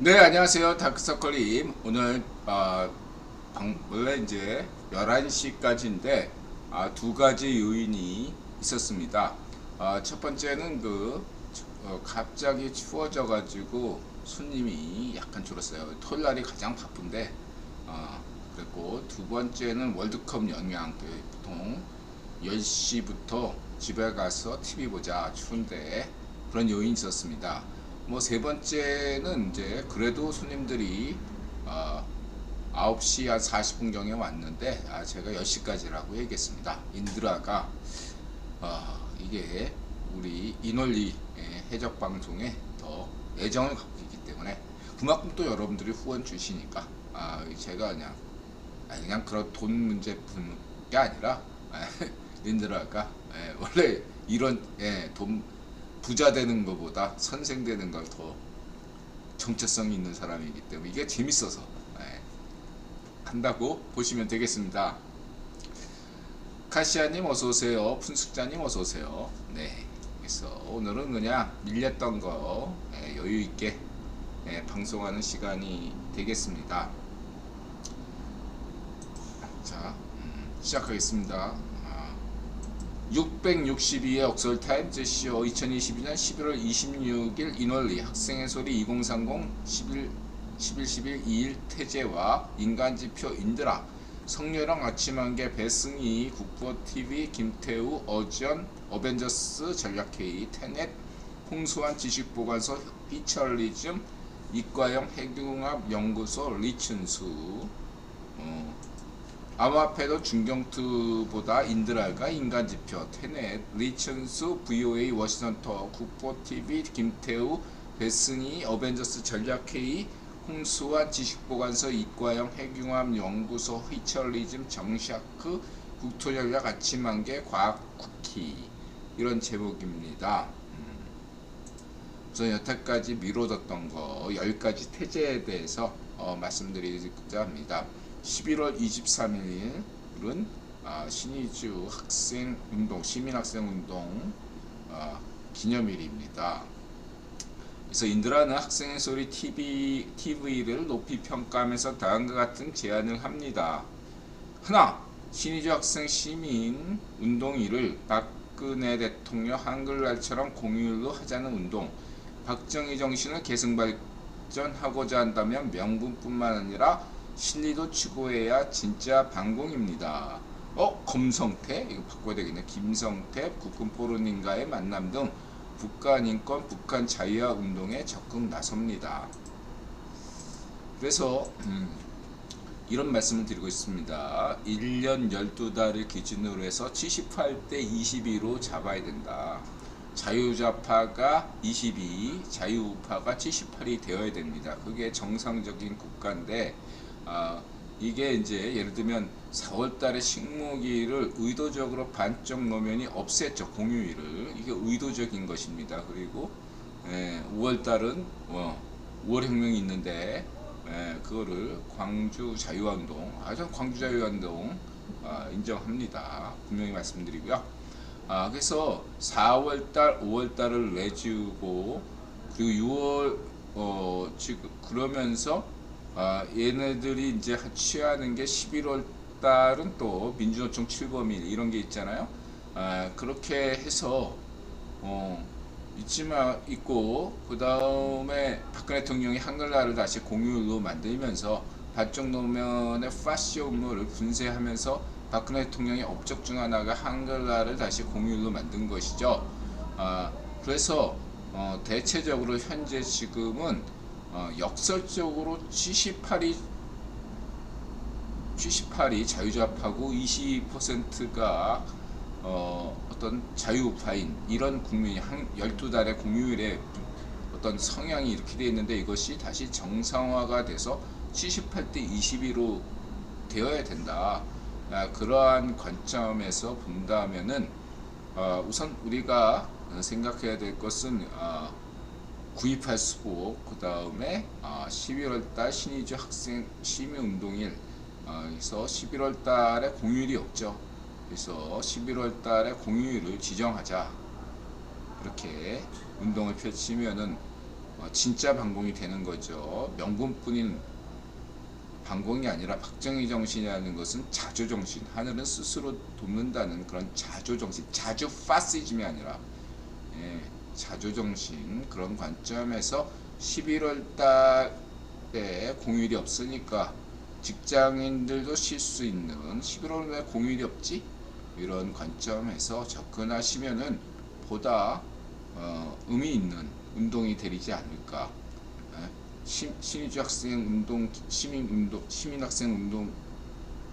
네, 안녕하세요. 다크서클님. 오늘, 원래 이제 11시까지인데, 두 가지 요인이 있었습니다. 첫 번째는 갑자기 추워져가지고 손님이 약간 줄었어요. 토요일 날이 가장 바쁜데, 그랬고, 두 번째는 월드컵 영향. 보통 10시부터 집에 가서 TV 보자. 추운데, 그런 요인이 있었습니다. 뭐 세 번째는 이제 그래도 손님들이 어, 9시 한 40분경에 왔는데 제가 10시까지라고 얘기했습니다. 인드라가 이게 우리 이널리 해적 방송에 더 애정을 갖고 있기 때문에 그만큼 또 여러분들이 후원 주시니까 제가 그냥 그런 돈 문제뿐 게 아니라 인드라가 원래 이런 돈 부자 되는 것보다 선생 되는 걸 더 정체성이 있는 사람이기 때문에 이게 재밌어서 한다고 보시면 되겠습니다. 카시아님 어서오세요. 푼숙자님 어서오세요. 네, 그래서 오늘은 그냥 밀렸던 거 여유있게 방송하는 시간이 되겠습니다. 자, 시작하겠습니다. 662의 억설타임즈쇼 2022년 11월 26일 인월리 학생의 소리 2030 11 2일 태제와 인간지표 인드라 성렬랑 아침한개 배승희 국보TV 김태우 어전 어벤져스 전략회의 테넷 홍수환 지식보관소 피처리즘 이과영 핵융합 연구소 리춘수 암호화폐도 중경투보다 인드라가 인간지표 테넷 리춘수 VOA 워싱턴터 국보TV 김태우 배승희 어벤져스 전략회의 홍수환 지식보관소 이과영 핵융합 연구소 휘철리즘 정샤크 국토전략 아침한개 과학쿠키 이런 제목입니다. 우선 여태까지 미뤄졌던 거 10가지 태제에 대해서 말씀드리고자 합니다. 11월 23일은 신의주 학생운동, 시민학생운동 기념일입니다. 그래서 인드라는 학생의 소리 TV를 높이 평가하면서 다음과 같은 제안을 합니다. 하나, 신의주 학생 시민 운동일을 박근혜 대통령 한글날처럼 공휴일로 하자는 운동. 박정희 정신을 계승발전하고자 한다면 명분뿐만 아니라 실리도 추구해야 진짜 반공입니다. 검성태? 이거 바꿔야 되겠네. 김성태, 국군포로님과의 만남 등 북한 인권, 북한 자유화 운동에 적극 나섭니다. 그래서 이런 말씀을 드리고 있습니다. 1년 12달을 기준으로 해서 78대 22로 잡아야 된다. 자유좌파가 22, 자유우파가 78이 되어야 됩니다. 그게 정상적인 국가인데 이게 이제 예를 들면 4월달에 식목일을 의도적으로 반쪽 노면이 없앴죠. 공휴일을. 이게 의도적인 것입니다. 그리고 5월달은 5월혁명이 있는데 그거를 광주 자유화운동, 광주 자유화운동 인정합니다. 분명히 말씀드리고요. 그래서 4월달, 5월달을 내주고 그리고 6월 지금 그러면서 얘네들이 이제 취하는 게 11월 달은 또 민주노총 7범일 이런 게 있잖아요. 그렇게 해서 있고 그 다음에 박근혜 대통령이 한글날을 다시 공휴일로 만들면서 반쪽 노면의 파시 업무를 분쇄하면서 박근혜 대통령의 업적 중 하나가 한글날을 다시 공휴일로 만든 것이죠. 그래서 대체적으로 현재 지금은 역설적으로 78이 자유좌파고 20%가 어떤 자유우파인 이런 국민이 12달의 공휴일에 어떤 성향이 이렇게 되어 있는데 이것이 다시 정상화가 돼서 78대 22로 되어야 된다. 그러한 관점에서 본다면은 우선 우리가 생각해야 될 것은 9.28 수복, 그 다음에 11월달 신의주 학생 시민운동일, 그래서 11월달에 공휴일이 없죠. 그래서 11월달에 공휴일을 지정하자. 그렇게 운동을 펼치면은 진짜 반공이 되는 거죠. 명분뿐인 반공이 아니라 박정희 정신이라는 것은 자조 정신, 하늘은 스스로 돕는다는 그런 자조 정신, 자주 파시즘이 아니라 자조 정신, 그런 관점에서 11월 달에 공휴일이 없으니까 직장인들도 쉴 수 있는 11월 왜 공휴일이 없지? 이런 관점에서 접근하시면은 보다 의미 있는 운동이 되지 않을까. 신의주 학생 운동, 시민학생 운동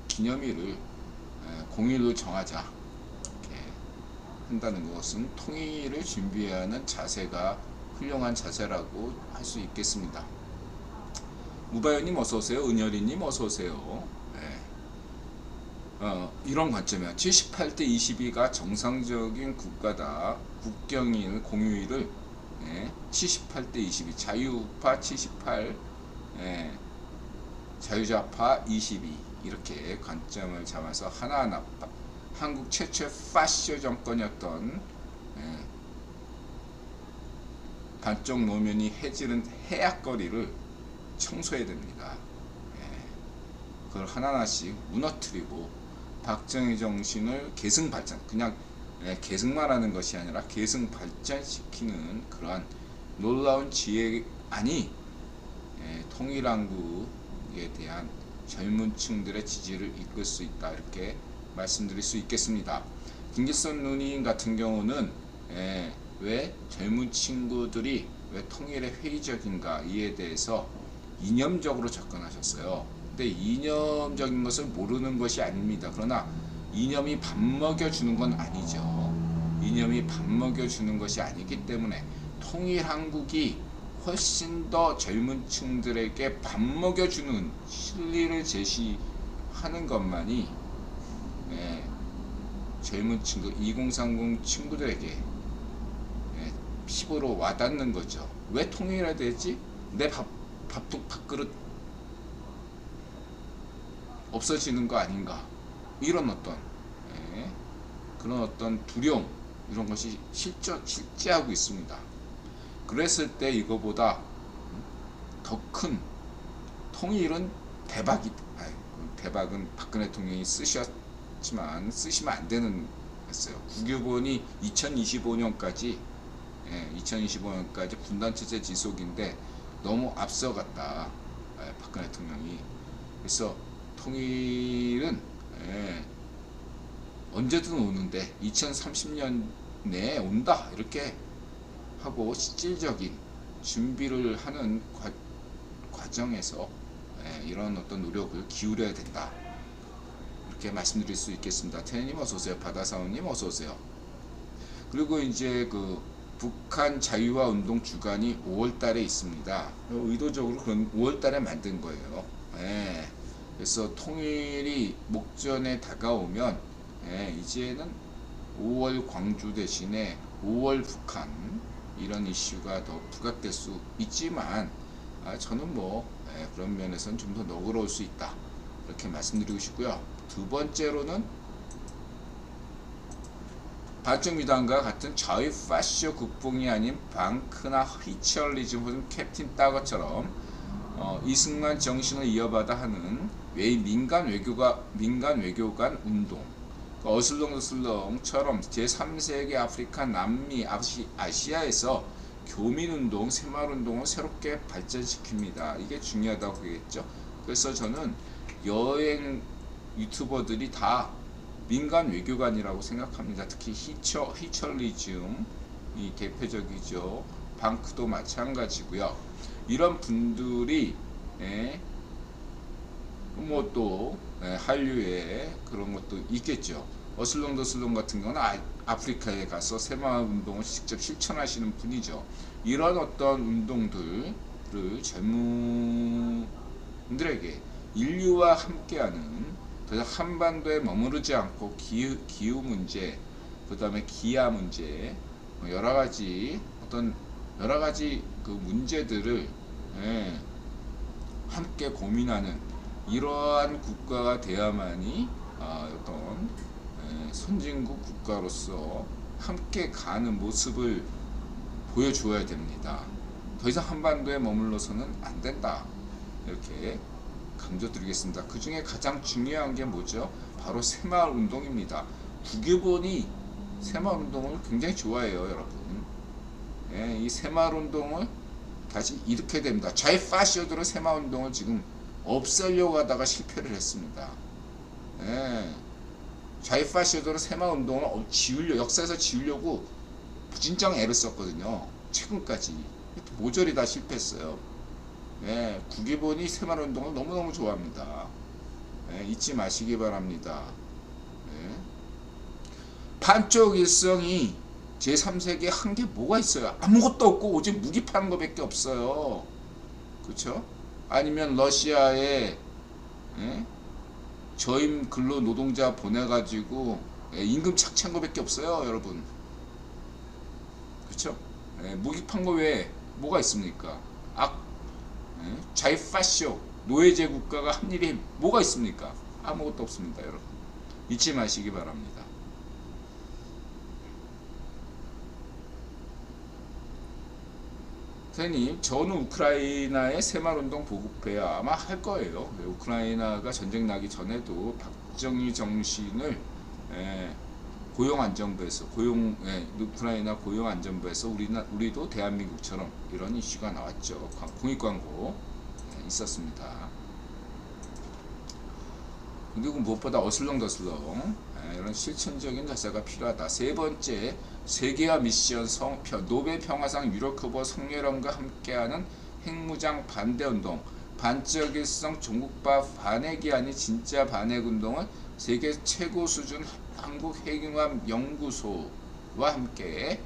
기념일을 공휴일로 정하자 이렇게 한다는 것은 통일을 준비해야 하는 자세가 훌륭한 자세라고 할 수 있겠습니다. 우바연님 어서오세요. 은열이님 어서오세요. 이런 관점이야. 78대 22가 정상적인 국가다. 국경일 공휴일을 78대 22 자유우파 78 자유좌파 22 이렇게 관점을 잡아서 하나하나 한국 최초의 파시오 정권이었던 반쪽 노면이 해지는 해악거리를 청소해야 됩니다. 그걸 하나하나씩 무너뜨리고 박정희 정신을 계승 발전, 그냥 계승만 하는 것이 아니라 계승 발전시키는 그러한 놀라운 지혜안이 통일한국에 대한 젊은 층들의 지지를 이끌 수 있다, 이렇게 말씀드릴 수 있겠습니다. 김기선 누님 같은 경우는 왜 젊은 친구들이 왜 통일에 회의적인가 이에 대해서 이념적으로 접근하셨어요. 근데 이념적인 것을 모르는 것이 아닙니다. 그러나 이념이 밥 먹여주는 건 아니죠. 이념이 밥 먹여주는 것이 아니기 때문에 통일한국이 훨씬 더 젊은 층들에게 밥 먹여주는 실리를 제시하는 것만이 젊은 친구 2030 친구들에게 피부로 와닿는 거죠. 왜 통일해야 되지? 내 밥그릇 없어지는 거 아닌가, 이런 그런 어떤 두려움, 이런 것이 실제하고 있습니다. 그랬을 때 이거보다 더 큰 통일은 대박은 박근혜 대통령이 쓰셨지만 쓰시면 안 되는 했어요. 국유본이 2025년까지 분단체제 지속인데 너무 앞서갔다, 박근혜 대통령이. 그래서 통일은 언제든 오는데 2030년 내에 온다, 이렇게 하고 실질적인 준비를 하는 과정에서 이런 어떤 노력을 기울여야 된다, 이렇게 말씀드릴 수 있겠습니다. 태연님 어서오세요. 바다사원님 어서오세요. 그리고 이제 그 북한 자유화 운동 주간이 5월달에 있습니다. 의도적으로 그런 5월달에 만든 거예요. 그래서 통일이 목전에 다가오면 이제는 5월 광주 대신에 5월 북한, 이런 이슈가 더 부각될 수 있지만 저는 그런 면에서는 좀 더 너그러울 수 있다, 이렇게 말씀드리고 싶고요. 두 번째로는 반쪽미단과 같은 좌익 파시오 국뽕이 아닌 방크나 히치얼리즘 혹은 캡틴 따거처럼 이승만 정신을 이어받아 하는 민간 외교관 운동, 어슬렁어슬렁처럼 제3세계 아프리카, 남미, 아시아에서 교민운동, 새마을운동을 새롭게 발전시킵니다. 이게 중요하다고 하겠죠. 그래서 저는 여행 유튜버들이 다 민간 외교관이라고 생각합니다. 특히 히처리즘이 대표적이죠. 방크도 마찬가지고요. 이런 분들이 또 한류에 그런 것도 있겠죠. 어슬렁더슬렁 같은 경우는 아프리카에 가서 새마을 운동을 직접 실천하시는 분이죠. 이런 어떤 운동들을 젊은들에게 인류와 함께하는, 더 한반도에 머무르지 않고 기후 문제, 그 다음에 기아 문제, 여러 가지 그 문제들을 함께 고민하는 이러한 국가가 돼야만이 어떤 선진국 국가로서 함께 가는 모습을 보여주어야 됩니다. 더 이상 한반도에 머물러서는 안 된다. 이렇게 강조드리겠습니다. 그 중에 가장 중요한 게 뭐죠? 바로 새마을 운동입니다. 국유본이 새마을 운동을 굉장히 좋아해요, 여러분. 예, 이 새마을 운동을 다시 일으켜야 됩니다. 좌파시오들은 새마을 운동을 지금 없애려고 하다가 실패를 했습니다. 예, 좌파시오들은 새마을 운동을 역사에서 지우려고 무진장 애를 썼거든요. 최근까지 모조리 다 실패했어요. 예, 국유본이 새마을 운동을 너무너무 좋아합니다. 예, 잊지 마시기 바랍니다. 예. 반쪽 일성이 제3세계에 한 게 뭐가 있어요? 아무것도 없고 오직 무기 파는 것밖에 없어요. 그렇죠? 아니면 러시아에 예? 저임 근로 노동자 보내가지고 예, 임금 착취한 것밖에 없어요, 여러분. 그렇죠? 예, 무기 판 거 외에 뭐가 있습니까? 예? 좌파쇼 노예제 국가가 한 일이 뭐가 있습니까? 아무것도 없습니다, 여러분. 잊지 마시기 바랍니다. 선생님, 저는 우크라이나의 새마을운동 보급해야 아마 할 거예요. 우크라이나가 전쟁 나기 전에도 박정희 정신을 고용안전부에서 우크라이나 고용안전부에서 우리도 대한민국처럼 이런 이슈가 나왔죠. 공익광고 있었습니다. 그리고 무엇보다 어슬렁더슬렁 이런 실천적인 자세가 필요하다. 세 번째, 세계화 미션 노벨 평화상 유럽 후보 성렬원과 함께하는 핵무장 반대운동, 반적일성 종국파 반핵이 아닌 진짜 반핵운동을 세계 최고 수준 한국핵융합 연구소와 함께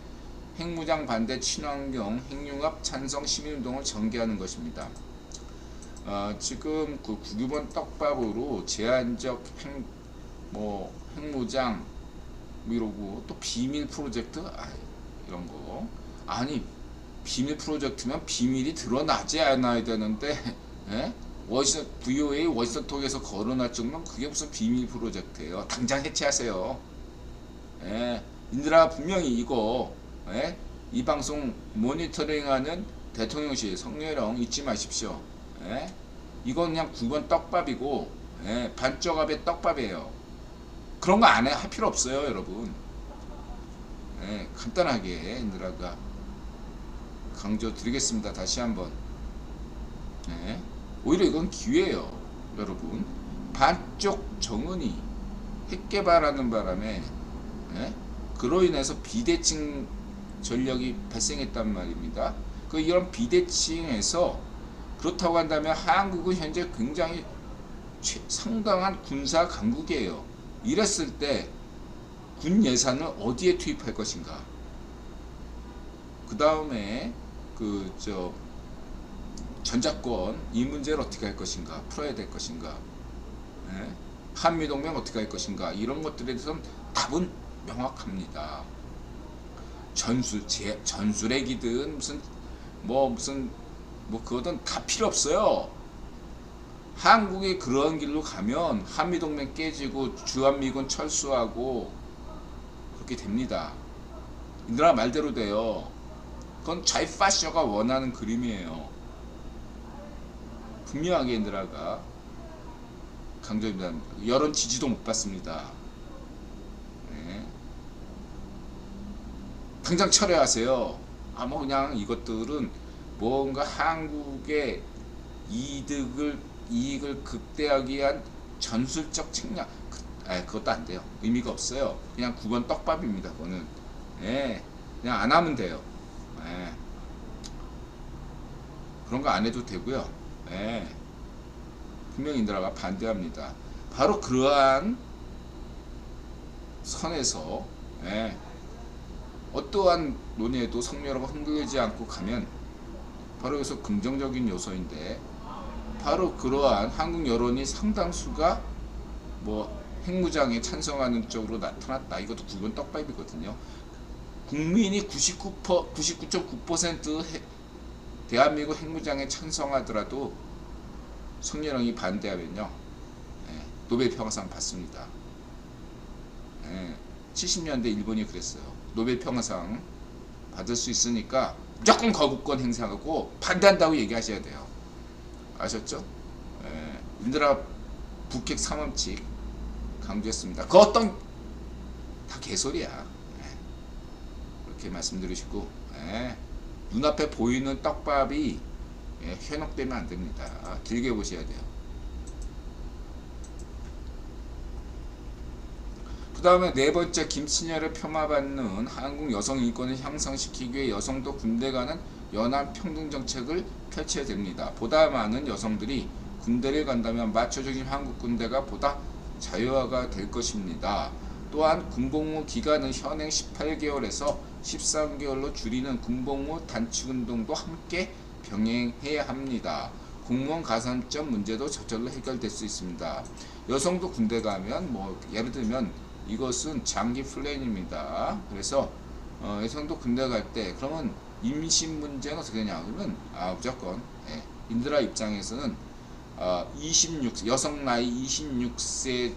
핵무장 반대 친환경 핵융합 찬성 시민운동을 전개하는 것입니다. 지금 그 국유본 떡밥으로 제한적 핵무장 이러고 또 비밀 프로젝트 이런 거 아니 비밀 프로젝트면 비밀이 드러나지 않아야 되는데 VOA 워싱턴톡에서 거론할 정도면 그게 무슨 비밀 프로젝트예요. 당장 해체하세요. 인들아 분명히 이거 이 방송 모니터링하는 대통령실 성렬영 잊지 마십시오. 이건 그냥 9번 떡밥이고 반쪽압의 떡밥이에요. 그런 거 안 해 할 필요 없어요, 여러분. 간단하게 인들아가 강조 드리겠습니다. 다시 한번. 오히려 이건 기회예요, 여러분. 반쪽 정은이 핵 개발하는 바람에 그로 인해서 비대칭 전력이 발생했단 말입니다. 이런 비대칭에서 그렇다고 한다면 한국은 현재 굉장히 상당한 군사 강국이에요. 이랬을 때 군 예산을 어디에 투입할 것인가? 그 다음에 전작권 이 문제를 어떻게 할 것인가? 풀어야 될 것인가? 한미동맹 어떻게 할 것인가? 이런 것들에 대해서는 답은 명확합니다. 전술핵이든 무슨 그거든 다 필요 없어요. 한국이 그런 길로 가면 한미동맹 깨지고 주한미군 철수하고 그렇게 됩니다. 인들아 말대로 돼요. 그건 좌파쇼가 원하는 그림이에요. 분명하게 인들아가 강조입니다. 여론 지지도 못 받습니다. 당장 철회하세요. 그냥 이것들은 뭔가 한국의 이익을 극대화하기 위한 전술적 측량, 그것도 안 돼요. 의미가 없어요. 그냥 9번 떡밥입니다. 그거는 그냥 안 하면 돼요. 그런 거 안 해도 되고요. 분명히 인들아가 반대합니다. 바로 그러한 선에서 어떠한 논의에도 성렬하고 흔들리지 않고 가면 바로 여기서 긍정적인 요소인데, 바로 그러한 한국 여론이 상당수가 핵무장에 찬성하는 쪽으로 나타났다. 이것도 9번 떡밥이거든요. 국민이 99.9% 대한민국 핵무장에 찬성하더라도 성렬형이 반대하면요, 노벨 평화상 받습니다. 70년대 일본이 그랬어요. 노벨 평화상 받을 수 있으니까 무조건 거부권 행사하고 반대한다고 얘기하셔야 돼요. 아셨죠? 인드라 북핵 삼원칙 강조했습니다. 그 어떤 다 개소리야. 그렇게 말씀드리시고, 눈앞에 보이는 떡밥이 현혹되면 안 됩니다. 길게 보셔야 돼요. 그 다음에 네 번째, 김치녀를 폄하받는 한국 여성 인권을 향상시키기 위해 여성도 군대 가는 연합 평등 정책을 펼쳐야 됩니다. 보다 많은 여성들이 군대를 간다면 마초적인 한국 군대가 보다 자유화가 될 것입니다. 또한 군복무 기간은 현행 18개월에서 13개월로 줄이는 군복무 단축운동도 함께 병행해야 합니다. 공무원 가산점 문제도 저절로 해결될 수 있습니다. 여성도 군대 가면 예를 들면 이것은 장기 플랜입니다. 그래서 여성도 군대 갈 때 그러면 임신 문제는 어떻게 되냐 그러면 무조건 인드라 입장에서는 26 여성 나이 26세에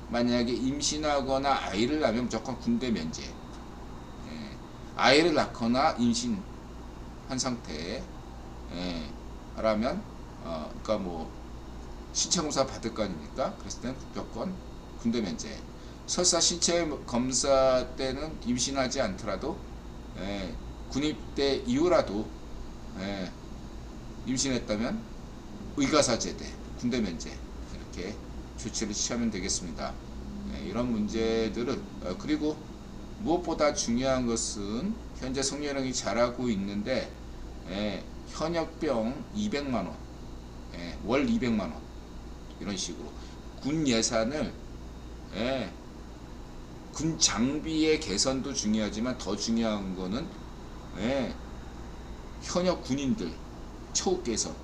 만약에 임신하거나 아이를 낳으면 무조건 군대 면제. 아이를 낳거나 임신한 상태에 라면 그러니까 신체검사 받을 거 아닙니까? 그랬을 때는 무조건 군대 면제. 설사 신체 검사 때는 임신하지 않더라도 군입대 이후라도 임신했다면 의가사 제대, 군대 면제 이렇게 조치를 취하면 되겠습니다. 이런 문제들을 그리고 무엇보다 중요한 것은 현재 성년령이 잘하고 있는데 현역병 200만원, 월 200만원 이런 식으로 군 예산을 군 장비의 개선도 중요하지만 더 중요한 거는 현역 군인들 처우 개선,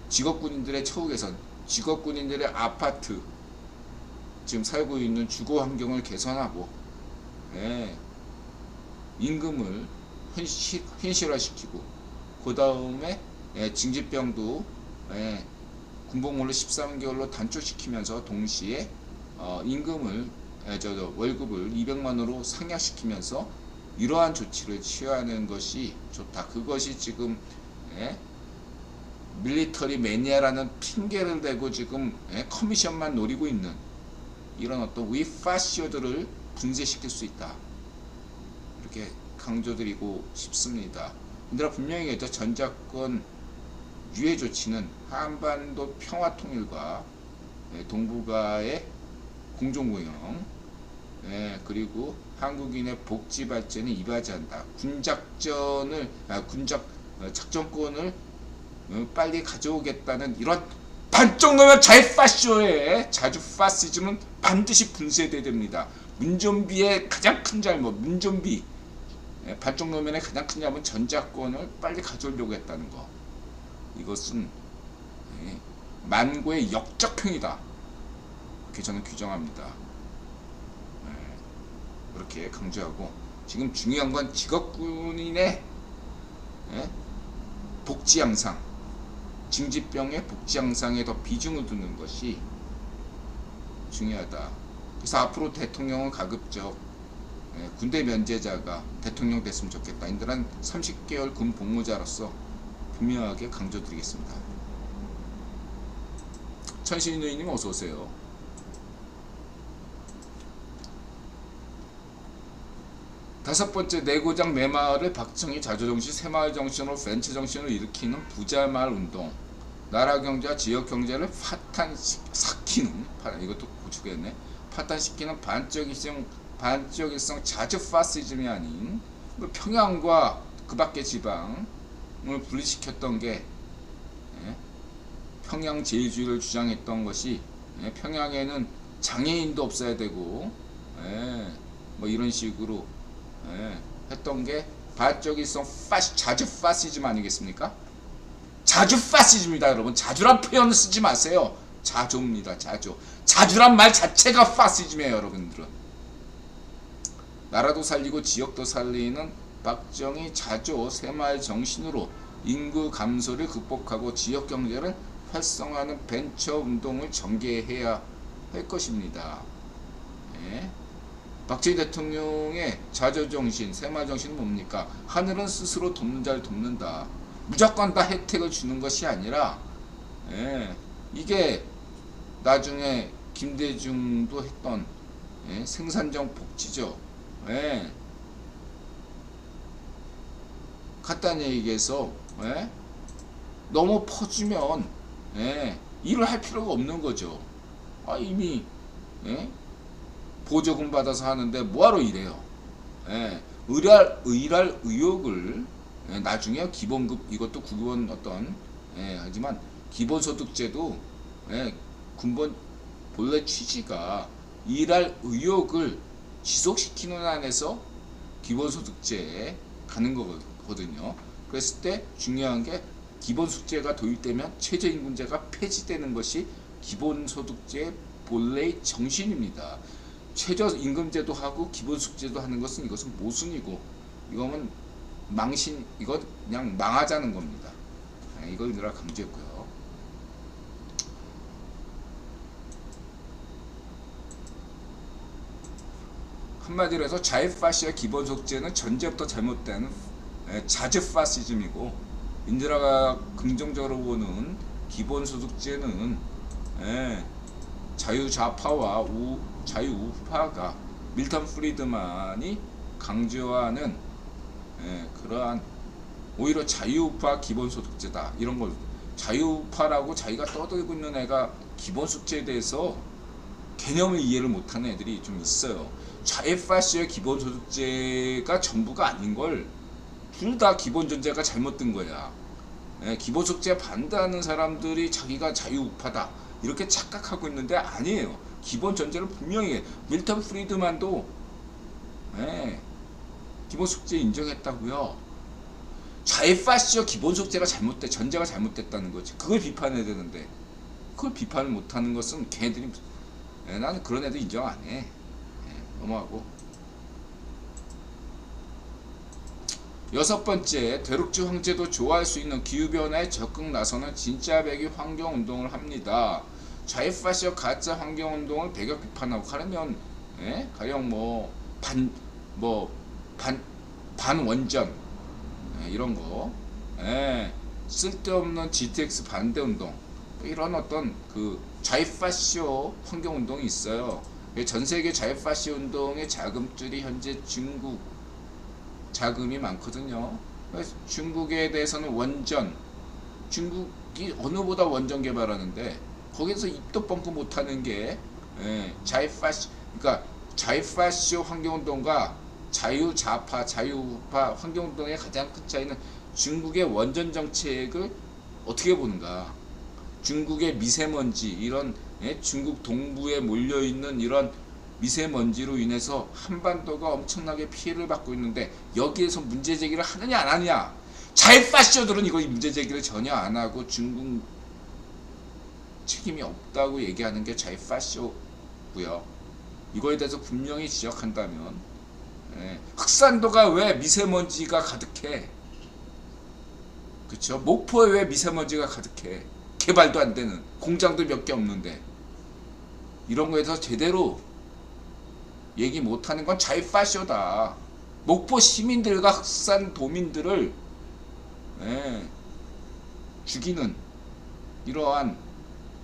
직업 군인들의 처우 개선, 직업 군인들의 아파트 지금 살고 있는 주거 환경을 개선하고 임금을 현실화시키고 그 다음에 징집병도 군복무를 13개월로 단축시키면서 동시에 임금을 월급을 200만원으로 상향시키면서 이러한 조치를 취하는 것이 좋다. 그것이 지금 밀리터리 매니아라는 핑계를 대고 지금 커미션만 노리고 있는 이런 어떤 위파시오들을 분쇄시킬 수 있다. 이렇게 강조드리고 싶습니다. 인드라 분명히 했죠. 전작권 유예 조치는 한반도 평화통일과 동북아의 공존공영 그리고 한국인의 복지 발전에 이바지한다. 군작 작전권을 빨리 가져오겠다는 이런 반쪽놈의 자유파시오의 자주 파시즘은 반드시 분쇄돼야 됩니다. 문좀비의 가장 큰 잘못, 문좀비 반쪽놈의 가장 큰 잘못은 전작권을 빨리 가져오려고 했다는 거. 이것은 만고의 역적행위다. 그렇게 저는 규정합니다. 그렇게 강조하고 지금 중요한 건 직업군인의 복지 향상, 징집병의 복지 향상에 더 비중을 두는 것이 중요하다. 그래서 앞으로 대통령은 가급적 군대 면제자가 대통령 됐으면 좋겠다. 인들한 30개월 군 복무자로서 분명하게 강조드리겠습니다. 천신누이님 어서 오세요. 다섯 번째, 내고장 내마을을 박정희 자주정신 새마을 정신으로 벤처 정신을 일으키는 부자마을 운동. 나라 경제와 지역 경제를 파탄시키는 이것도 고추겠네. 파탄시키는 반적일성 자주 파시즘이 아닌 평양과 그 밖의 지방을 분리시켰던 게 평양 제일주의를 주장했던 것이 평양에는 장애인도 없어야 되고 이런 식으로 했던 게 반적일성 자주 파시즘 아니겠습니까? 자주 파시즘이다. 여러분, 자주란 표현을 쓰지 마세요. 자조입니다. 자주란 말 자체가 파시즘이에요. 여러분들은 나라도 살리고 지역도 살리는 박정희 자조 새마을 정신으로 인구 감소를 극복하고 지역 경제를 활성화하는 벤처 운동을 전개해야 할 것입니다. 박정희 대통령의 자조정신, 세마정신은 뭡니까? 하늘은 스스로 돕는 자를 돕는다. 무조건 다 혜택을 주는 것이 아니라, 예, 이게 나중에 김대중도 했던, 예, 생산적 복지죠. 예, 간단히 얘기해서, 예, 너무 퍼주면, 예, 일을 할 필요가 없는 거죠. 이미, 예, 보조금 받아서 하는데 뭐하러 일해요. 예, 일할 의욕을, 예, 나중에 기본급, 이것도 기본 어떤, 예, 하지만 기본소득제도, 예, 근본 본래 취지가 일할 의욕을 지속시키는 안에서 기본소득제에 가는 거거든요. 그랬을 때 중요한 게 기본소득제가 도입되면 최저임금제가 폐지되는 것이 기본소득제의 본래의 정신입니다. 최저임금제도 하고 기본소득제도 하는 것은 이것은 모순이고, 이거는 망신, 이거 그냥 망하자는 겁니다. 이걸 늘 강조했고요. 한마디로 해서 자유파시의 기본소득제는 전제부터 잘못된 자주파시즘이고, 인드라가 긍정적으로 보는 기본소득제는 자유좌파와 자유우파가 밀턴 프리드만이 강조하는 그러한 오히려 자유우파 기본소득제다, 이런 걸 자유우파라고 자기가 떠들고 있는 애가 기본소득제에 대해서 개념을 이해를 못하는 애들이 좀 있어요. 자유파시의 기본소득제가 전부가 아닌걸, 둘 다 기본존재가 잘못된 거야. 기본소득제 반대하는 사람들이 자기가 자유우파다 이렇게 착각하고 있는데 아니에요. 기본존재를 분명히 해. 밀턴 프리드만도 기본소득제 인정했다고요. 자유파시의 기본소득제가 잘못돼, 전제가 잘못됐다는 거지. 그걸 비판해야 되는데 그걸 비판을 못하는 것은 걔네들이, 나는 그런 애들 인정 안 해. 넘어가고. 여섯 번째, 대륙주 황제도 좋아할 수 있는 기후변화에 적극 나서는 진짜 배기 환경운동을 합니다. 좌익파시와 가짜 환경운동을 배격 비판하고 가려면, 가령 반원전, 이런 거, 쓸데없는 GTX 반대운동, 이런 어떤 그 좌익파시오 환경운동이 있어요. 전세계 자유파시 운동의 자금줄이 현재 중국 자금이 많거든요. 그래서 중국에 대해서는 원전, 중국이 어느보다 원전 개발하는데 거기서 입도 뻥긋 못하는 게 자유파시, 그러니까 자유파시 환경운동과 자유좌파, 자유우파 환경운동의 가장 큰 차이는 중국의 원전 정책을 어떻게 보는가. 중국의 미세먼지, 이런 중국 동부에 몰려있는 이런 미세먼지로 인해서 한반도가 엄청나게 피해를 받고 있는데 여기에서 문제제기를 하느냐 안 하느냐. 자유파시오들은 이거 문제제기를 전혀 안 하고 중국 책임이 없다고 얘기하는 게 자유파시오고요. 이거에 대해서 분명히 지적한다면, 흑산도가 왜 미세먼지가 가득해? 그쵸? 목포에 왜 미세먼지가 가득해? 개발도 안 되는, 공장도 몇 개 없는데. 이런 거에 대해서 제대로 얘기 못하는 건 자유파시오다. 목포 시민들과 흑산 도민들을 죽이는 이러한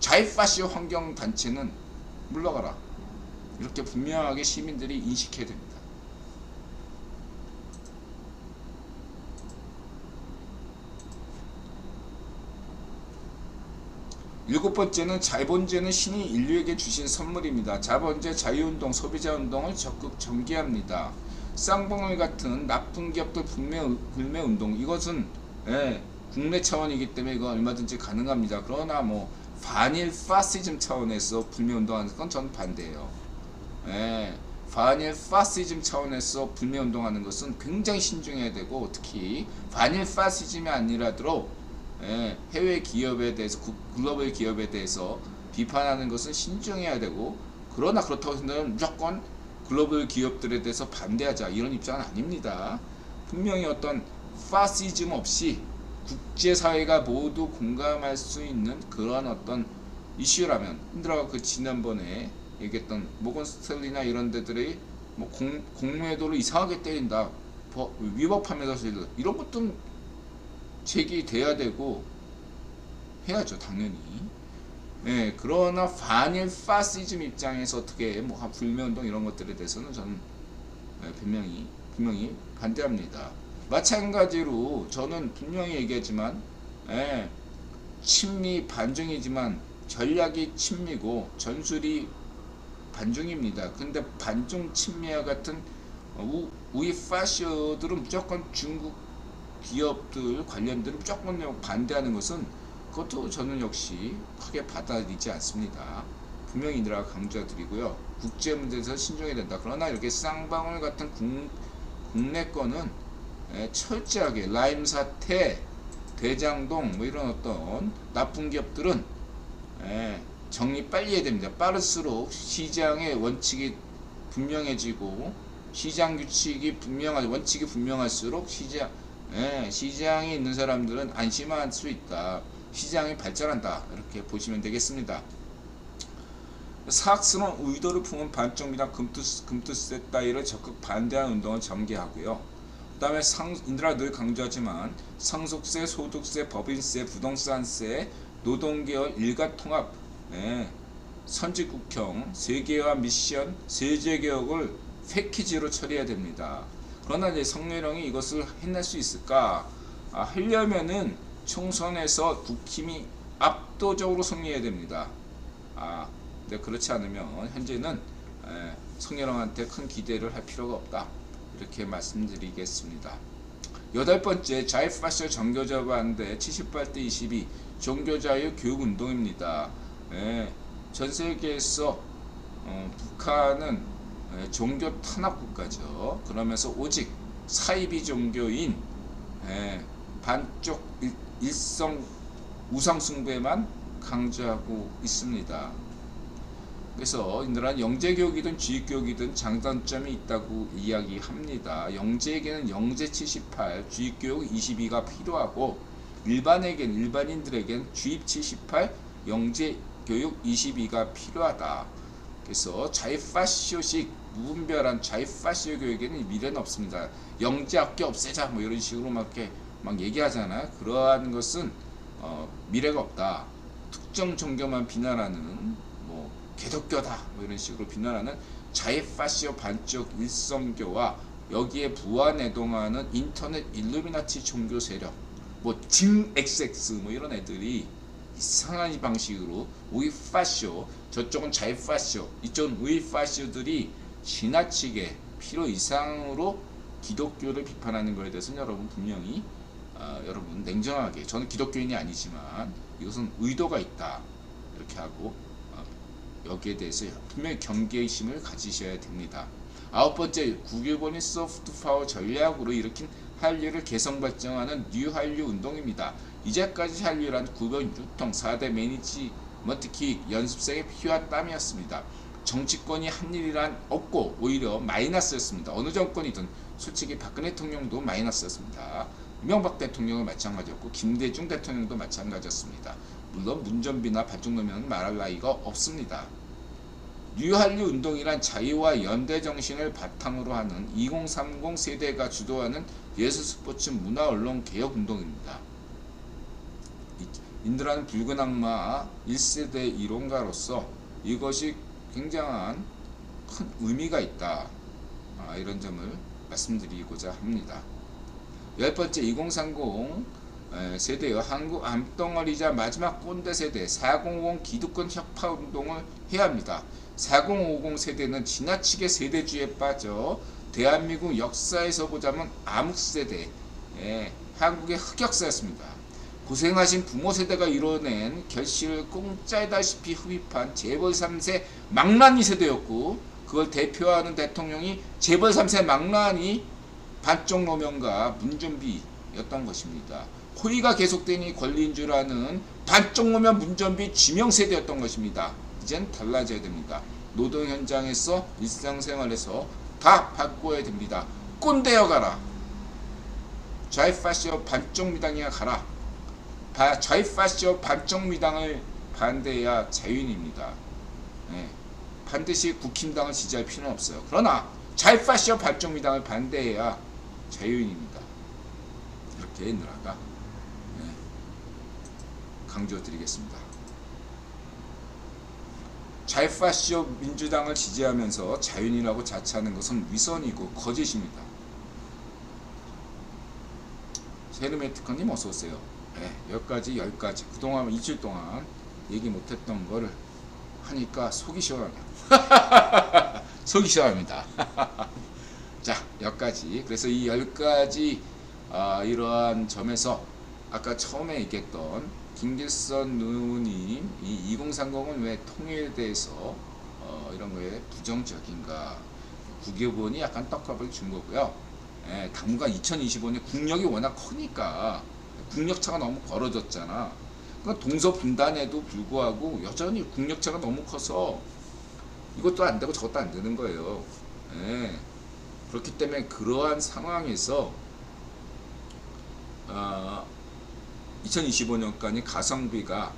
자유파시오 환경단체는 물러가라. 이렇게 분명하게 시민들이 인식해야 됩니다. 일곱 번째는 자본주의는 신이 인류에게 주신 선물입니다. 자본주의 자유운동, 소비자운동을 적극 전개합니다. 쌍방울 같은 나쁜 기업들 불매운동, 이것은 국내 차원이기 때문에 이거 얼마든지 가능합니다. 그러나 반일 파시즘 차원에서 불매운동하는 건 전 반대예요. 반일 파시즘 차원에서 불매운동하는 것은 굉장히 신중해야 되고, 특히 반일 파시즘이 아니라도 해외 기업에 대해서, 글로벌 기업에 대해서 비판하는 것은 신중해야 되고, 그러나 그렇다고 해서 무조건 글로벌 기업들에 대해서 반대하자, 이런 입장은 아닙니다. 분명히 어떤 파시즘 없이 국제사회가 모두 공감할 수 있는 그런 어떤 이슈라면, 힘들어 그 지난번에 얘기했던 모건 스탠리나 이런 데들의 뭐 공무회도를 이상하게 때린다, 위법하면서 이런 것도 제기돼야 되고 해야죠, 당연히. 네, 그러나 반일 파시즘 입장에서 어떻게 뭐 불매운동 이런 것들에 대해서는 저는 분명히 반대합니다. 마찬가지로 저는 분명히 얘기하지만, 친미 반중이지만 전략이 친미고 전술이 반중입니다. 근데 반중 친미와 같은 우위 파시오들은 무조건 중국 기업들 관련들을 무조건 반대하는 것은, 그것도 저는 역시 크게 받아들이지 않습니다. 분명히 이들아 강조드리고요. 국제 문제에서 신중해야 된다. 그러나 이렇게 쌍방울 같은 국내권은 철저하게 라임 사태, 대장동 뭐 이런 어떤 나쁜 기업들은 정리 빨리 해야 됩니다. 빠를수록 시장의 원칙이 분명해지고 시장 규칙이 원칙이 분명할수록 시장에 있는 사람들은 안심할 수 있다. 시장이 발전한다. 이렇게 보시면 되겠습니다. 사악스러운 의도를 품은 반쪽미당 금투세 따위를 적극 반대하는 운동을 전개하고요. 그 다음에 인들아 늘 강조하지만 상속세, 소득세, 법인세, 부동산세, 노동계열 일가통합, 선진국형 세계화 미션, 세제개혁을 패키지로 처리해야 됩니다. 그러나 이제 성렬형이 이것을 해낼 수 있을까? 하려면은 총선에서 국힘이 압도적으로 승리해야 됩니다. 근데 그렇지 않으면 현재는 성렬형한테 큰 기대를 할 필요가 없다. 이렇게 말씀드리겠습니다. 8번째, 자유파시오 정교자 반대 78대 22 종교자유 교육운동입니다. 전 세계에서 북한은 종교 탄압 국가죠. 그러면서 오직 사이비 종교인 반쪽 일성 우상 숭배만 강조하고 있습니다. 그래서 이들은 영재교육이든 주입교육이든 장단점이 있다고 이야기합니다. 영재에게는 영재 78, 주입교육 22가 필요하고 일반인들에게는 주입 78, 영재교육 22가 필요하다. 그래서 자유파시오식 무분별한 자유파시오 교육에는 미래는 없습니다. 영재학교 없애자 뭐 이런 식으로 막 얘기하잖아요. 그러한 것은 미래가 없다. 특정 종교만 비난하는 개독교다 뭐 이런 식으로 비난하는 자유파시오 반쪽 일성교와 여기에 부안해동하는 인터넷 일루미나티 종교 세력, 진 XX 뭐 이런 애들이 이상한 방식으로 우익파시오, 저쪽은 자유파시오, 이쪽은 우익파시오들이 지나치게 필요 이상으로 기독교를 비판하는 것에 대해서는 여러분 분명히 여러분 냉정하게, 저는 기독교인이 아니지만 이것은 의도가 있다 이렇게 하고 여기에 대해서 분명히 경계심을 가지셔야 됩니다. 9번째, 국일본이 소프트 파워 전략으로 일으킨 한류를 개성 발전하는 뉴 한류 운동입니다. 이제까지 한류란 구별 유통 4대 매니지먼트 기획 연습생의 피와 땀이었습니다. 정치권이 한 일이란 없고 오히려 마이너스였습니다. 어느 정권이든 솔직히 박근혜 대통령도 마이너스였습니다. 이명박 대통령은 마찬가지였고 김대중 대통령도 마찬가지였습니다. 물론 문전비나 반쪽노면은 말할 나위가 없습니다. 뉴한류 운동이란 자유와 연대 정신을 바탕으로 하는 2030 세대가 주도하는 예술, 스포츠, 문화, 언론 개혁 운동입니다. 인들은 붉은 악마 1세대 이론가로서 이것이 굉장한 큰 의미가 있다. 이런 점을 말씀드리고자 합니다. 10번째, 2030 세대의 한국 암덩어리자 마지막 꼰대 세대 4050 기득권 혁파 운동을 해야 합니다. 4050 세대는 지나치게 세대주의에 빠져 대한민국 역사에서 보자면 암흑세대, 한국의 흑역사였습니다. 고생하신 부모 세대가 이뤄낸 결실을 공짜다시피 흡입한 재벌 3세 망나니 세대였고, 그걸 대표하는 대통령이 재벌 3세 망나니 반쪽 노면과 문준비였던 것입니다. 호의가 계속되니 권리인 줄 아는 반쪽 노면 문준비 지명세대였던 것입니다. 이젠 달라져야 됩니다. 노동 현장에서 일상생활에서 다 바꿔야 됩니다. 꼰대여 가라. 좌이파시오 반쪽 미당이야 가라. 좌이파시오 반쪽 미당을 반대해야 자유인입니다. 반드시 국힘당을 지지할 필요는 없어요. 그러나 자유파시와 발족미당을 반대해야 자유인입니다. 이렇게 누나가 강조드리겠습니다. 자유파시오 민주당을 지지하면서 자유인이라고 자처하는 것은 위선이고 거짓입니다. 세르메티커님 어서오세요. 여기까지 10가지 그동안 일주일 동안 얘기 못했던 거를 하니까 속이 시원하네요. 속이 시원합니다. 자, 여기까지. 그래서 이 10가지 이러한 점에서 아까 처음에 얘기했던 김길선 누님 이 2030은 왜 통일에 대해서 이런 거에 부정적인가, 국회의원이 약간 떡값을 준 거고요. 당분간 2025년 국력이 워낙 크니까 국력차가 너무 벌어졌잖아. 그러니까 동서분단에도 불구하고 여전히 국력차가 너무 커서 이것도 안 되고 저것도 안 되는 거예요. 그렇기 때문에 그러한 상황에서 2025년까지 가성비가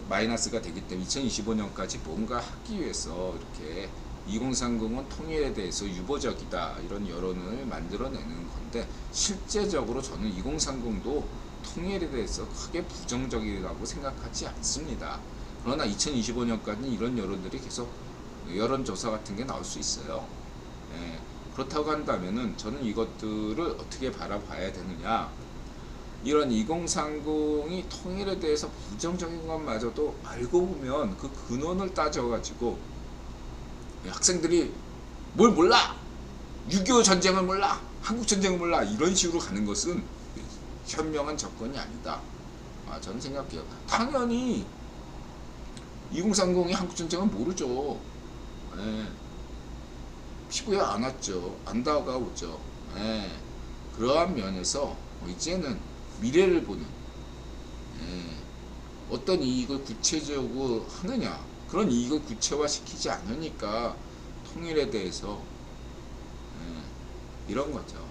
마이너스가 되기 때문에 2025년까지 뭔가 하기 위해서 이렇게 2030은 통일에 대해서 유보적이다 이런 여론을 만들어내는 건데, 실제적으로 저는 2030도 통일에 대해서 크게 부정적이라고 생각하지 않습니다. 그러나 2025년까지는 이런 여론들이 계속 여론조사 같은 게 나올 수 있어요. 그렇다고 한다면은 저는 이것들을 어떻게 바라봐야 되느냐, 이런 2030이 통일에 대해서 부정적인 것마저도 알고 보면 그 근원을 따져가지고 학생들이 뭘 몰라, 6.25 전쟁을 몰라, 한국 전쟁을 몰라, 이런 식으로 가는 것은 현명한 접근이 아니다. 저는 생각해요. 당연히 2030이 한국 전쟁을 모르죠. 피부에 안 왔죠. 안 다가오죠. 그러한 면에서 이제는 미래를 보는, 어떤 이익을 구체적으로 하느냐, 그런 이익을 구체화시키지 않으니까 통일에 대해서 이런 거죠.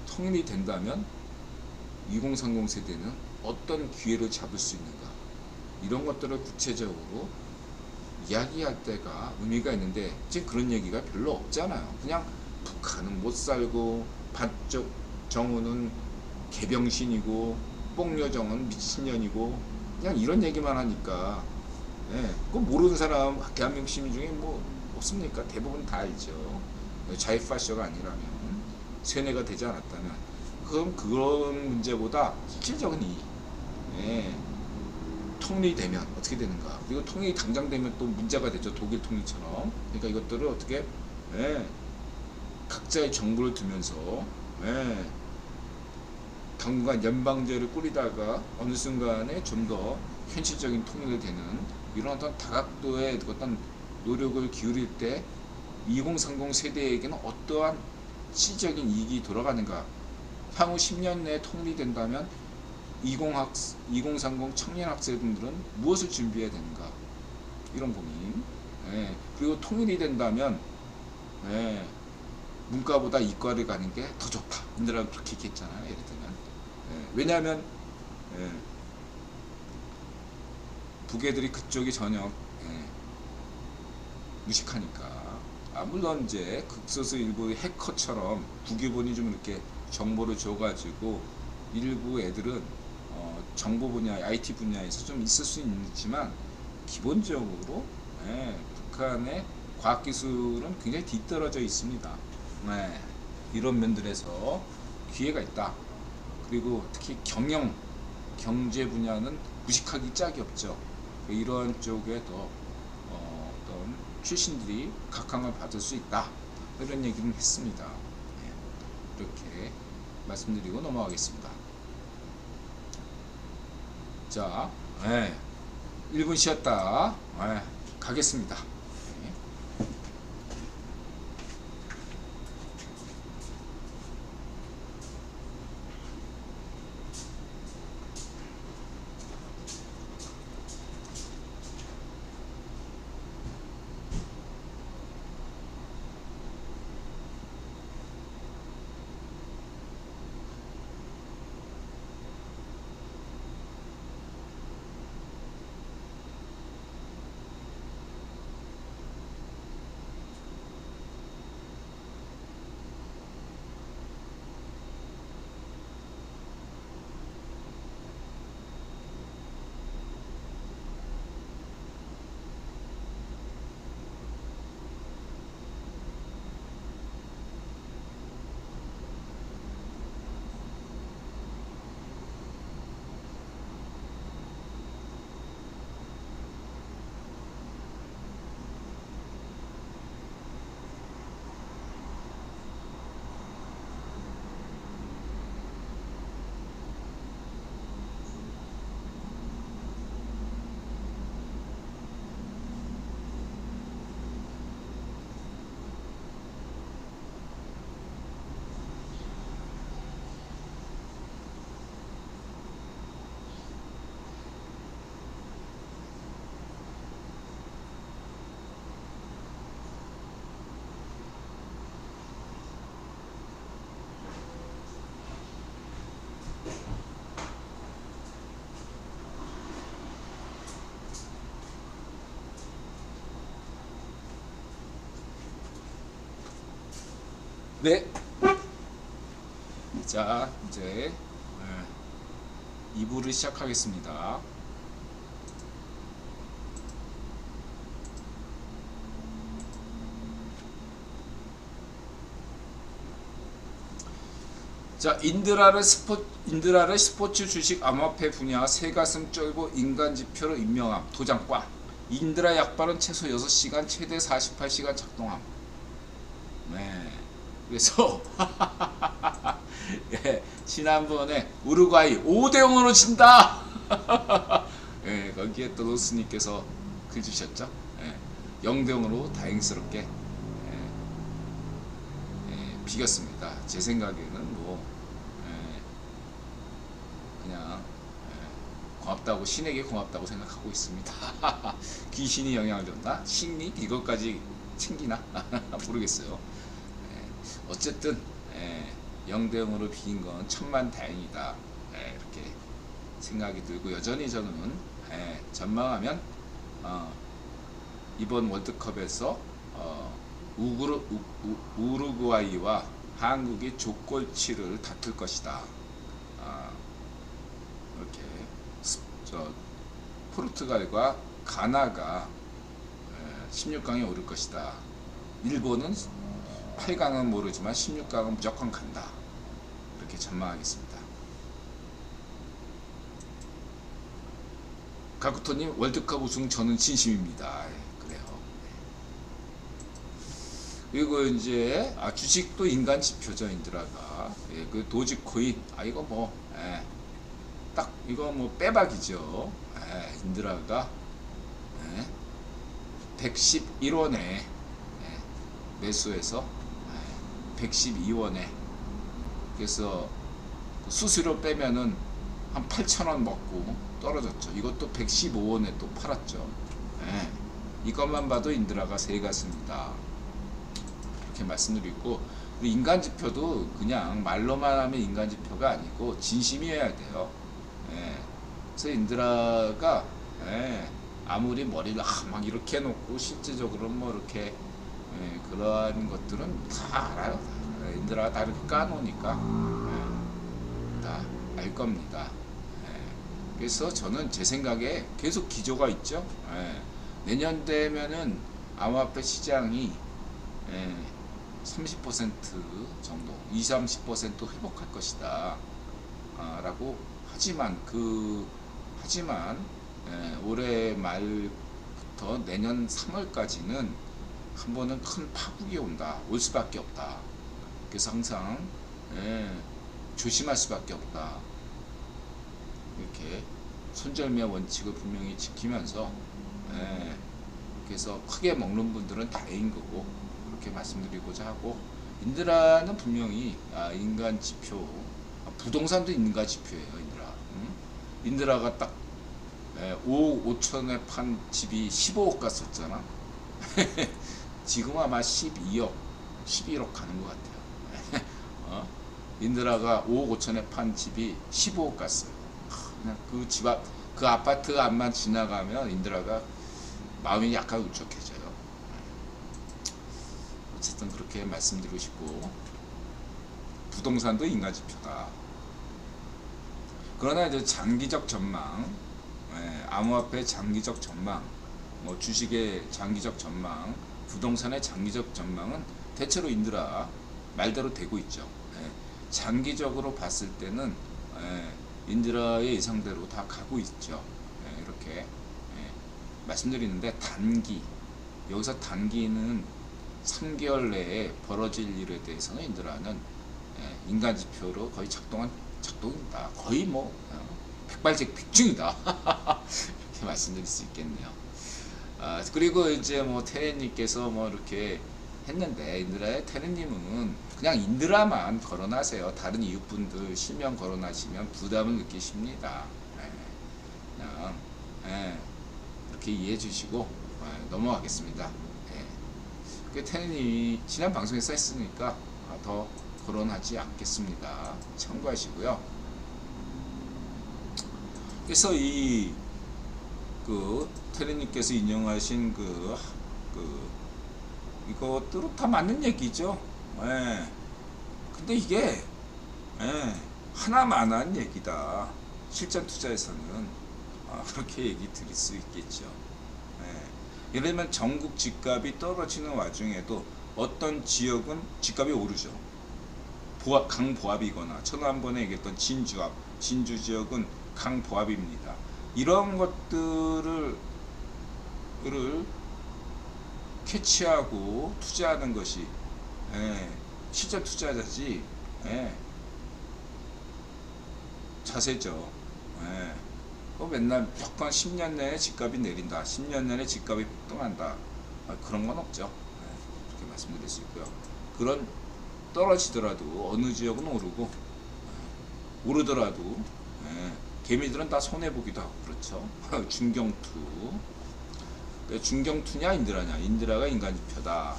통일이 된다면 2030 세대는 어떤 기회를 잡을 수 있는가, 이런 것들을 구체적으로 이야기할 때가 의미가 있는데 지금 그런 얘기가 별로 없잖아요. 그냥 북한은 못 살고 반쪽 정우는 개병신이고 뽕여정은 미친년이고 그냥 이런 얘기만 하니까 그거 모르는 사람 대한민국 시민 중에 뭐 없습니까? 대부분 다 알죠. 자유파시오가 아니라면, 세뇌가 되지 않았다면, 그럼 그런 문제보다 실질적인 이익, 통일이 되면 어떻게 되는가, 그리고 통일이 당장 되면 또 문제가 되죠. 독일 통일처럼. 그러니까 이것들을 어떻게 각자의 정부를 두면서 당분간 연방제를 꾸리다가 어느 순간에 좀 더 현실적인 통일이 되는 이런 어떤 다각도의 어떤 노력을 기울일 때 2030 세대에게는 어떠한 실질적인 이익이 돌아가는가, 향후 10년 내에 통일이 된다면 2030 청년 학생들은 무엇을 준비해야 되는가, 이런 고민. 그리고 통일이 된다면 문과보다 이과를 가는 게 더 좋다, 민들하고 그렇게 얘기했잖아요. 예를 들면 왜냐하면 북애들이 그쪽이 전혀 무식하니까. 물론 이제 극소수 일부 해커처럼 북일본이 좀 이렇게 정보를 줘가지고 일부 애들은 정보 분야, IT 분야에서 좀 있을 수 있지만 기본적으로 북한의 과학기술은 굉장히 뒤떨어져 있습니다. 이런 면들에서 기회가 있다. 그리고 특히 경제 분야는 무식하기 짝이 없죠. 이런 쪽에 더 어떤 출신들이 각광을 받을 수 있다, 이런 얘기는 했습니다. 이렇게 말씀드리고 넘어가겠습니다. 자, 1분 쉬었다 가겠습니다. 네. 자, 이제 2부를 시작하겠습니다. 자, 인드라를 스포츠 주식 암호화폐 분야 새가슴 쫄보 인간지표로 임명함. 도장과 인드라 약발은 최소 6시간 최대 48시간 작동함. 네. 그래서 예, 지난번에 우루과이 5대0으로 진다. 예, 거기에 또 로스님께서 글 주셨죠. 예, 0대0으로 다행스럽게 비겼습니다. 제 생각에는 뭐 그냥 고맙다고, 신에게 고맙다고 생각하고 있습니다. 귀신이 영향을 줬나? 신이 이것까지 챙기나? 모르겠어요. 어쨌든 0대0으로 비긴 건 천만 다행이다. 이렇게 생각이 들고, 여전히 저는 전망하면 이번 월드컵에서 우루과이와 한국이 족골치를 다툴 것이다. 이렇게 포르투갈과 가나가 16강에 오를 것이다. 일본은 8강은 모르지만 16강은 무조건 간다. 이렇게 전망하겠습니다. 가쿠토님, 월드컵 우승 저는 진심입니다. 그래요. 그리고 이제 주식도 인간 지표죠. 인드라가 그 도지코인 이거 뭐 딱 이거 뭐 빼박이죠. 인드라가 111원에 매수해서 112원에, 그래서 수수료 빼면은 한 8,000원 먹고 떨어졌죠. 이것도 115원에 또 팔았죠. 이것만 봐도 인드라가 새가슴이다. 이렇게 말씀드리고, 인간지표도 그냥 말로만 하면 인간지표가 아니고 진심이어야 돼요. 그래서 인드라가 아무리 머리를 막 이렇게 해놓고 실제적으로 뭐 이렇게 그러한 것들은 다 알아요. 인드라가 다 이렇게 까놓으니까 다 알 겁니다. 그래서 저는 제 생각에 계속 기조가 있죠. 내년 되면은 암호화폐 시장이 30% 정도, 20-30% 회복할 것이다. 라고 하지만 올해 말부터 내년 3월까지는 한 번은 큰 파국이 올 수밖에 없다. 그래서 항상 조심할 수밖에 없다. 이렇게 손절매 원칙을 분명히 지키면서 그래서 크게 먹는 분들은 다행인 거고, 그렇게 말씀드리고자 하고, 인드라는 분명히 인간 지표, 부동산도 인간 지표예요. 인드라가 딱 5억 5천에 판 집이 15억 갔었잖아. 지금 아마 12억 11억 가는 것 같아요. 인드라가 5억 5천에 판 집이 15억 갔어요. 그냥 그 아파트 앞만 지나가면 인드라가 마음이 약간 울적해져요. 어쨌든 그렇게 말씀드리고 싶고, 부동산도 인간지표다. 그러나 이제 장기적 전망, 암호화폐 장기적 전망, 뭐 주식의 장기적 전망, 부동산의 장기적 전망은 대체로 인드라 말대로 되고 있죠. 장기적으로 봤을 때는 인드라의 예상대로 다 가고 있죠. 이렇게 말씀드리는데, 여기서 단기는 3개월 내에 벌어질 일에 대해서는 인드라는 인간지표로 거의 작동입니다. 거의 뭐 백발백중이다. 이렇게 말씀드릴 수 있겠네요. 그리고 이제 뭐 테레님께서 뭐 이렇게 했는데, 인드라의 테레님은 그냥 인드라만 거론하세요. 다른 이웃분들 실명 거론하시면 부담을 느끼십니다. 그냥 이렇게 이해해 주시고 넘어가겠습니다. 테레님이 지난 방송에서 했으니까 더 거론하지 않겠습니다. 참고하시고요. 그래서 테레님께서 인용하신 이것들은 다 맞는 얘기죠. 근데 이게 하나만한 얘기다. 실전 투자에서는 그렇게 얘기 드릴 수 있겠죠. 예를 들면 전국 집값이 떨어지는 와중에도 어떤 지역은 집값이 오르죠. 강보합이거나 지난번에 얘기했던 진주 지역은 강보합입니다. 이런 것들을 캐치하고 투자하는 것이 실전 투자자지 자세죠. 맨날 무조건 10년 내에 집값이 내린다, 10년 내에 집값이 폭등한다, 그런 건 없죠. 그렇게 말씀드릴 수 있고요. 그런 떨어지더라도 어느 지역은 오르고 오르더라도 개미들은 다 손해보기도 하고 그렇죠. 중경투. 중경투냐 인드라냐. 인드라가 인간지표다.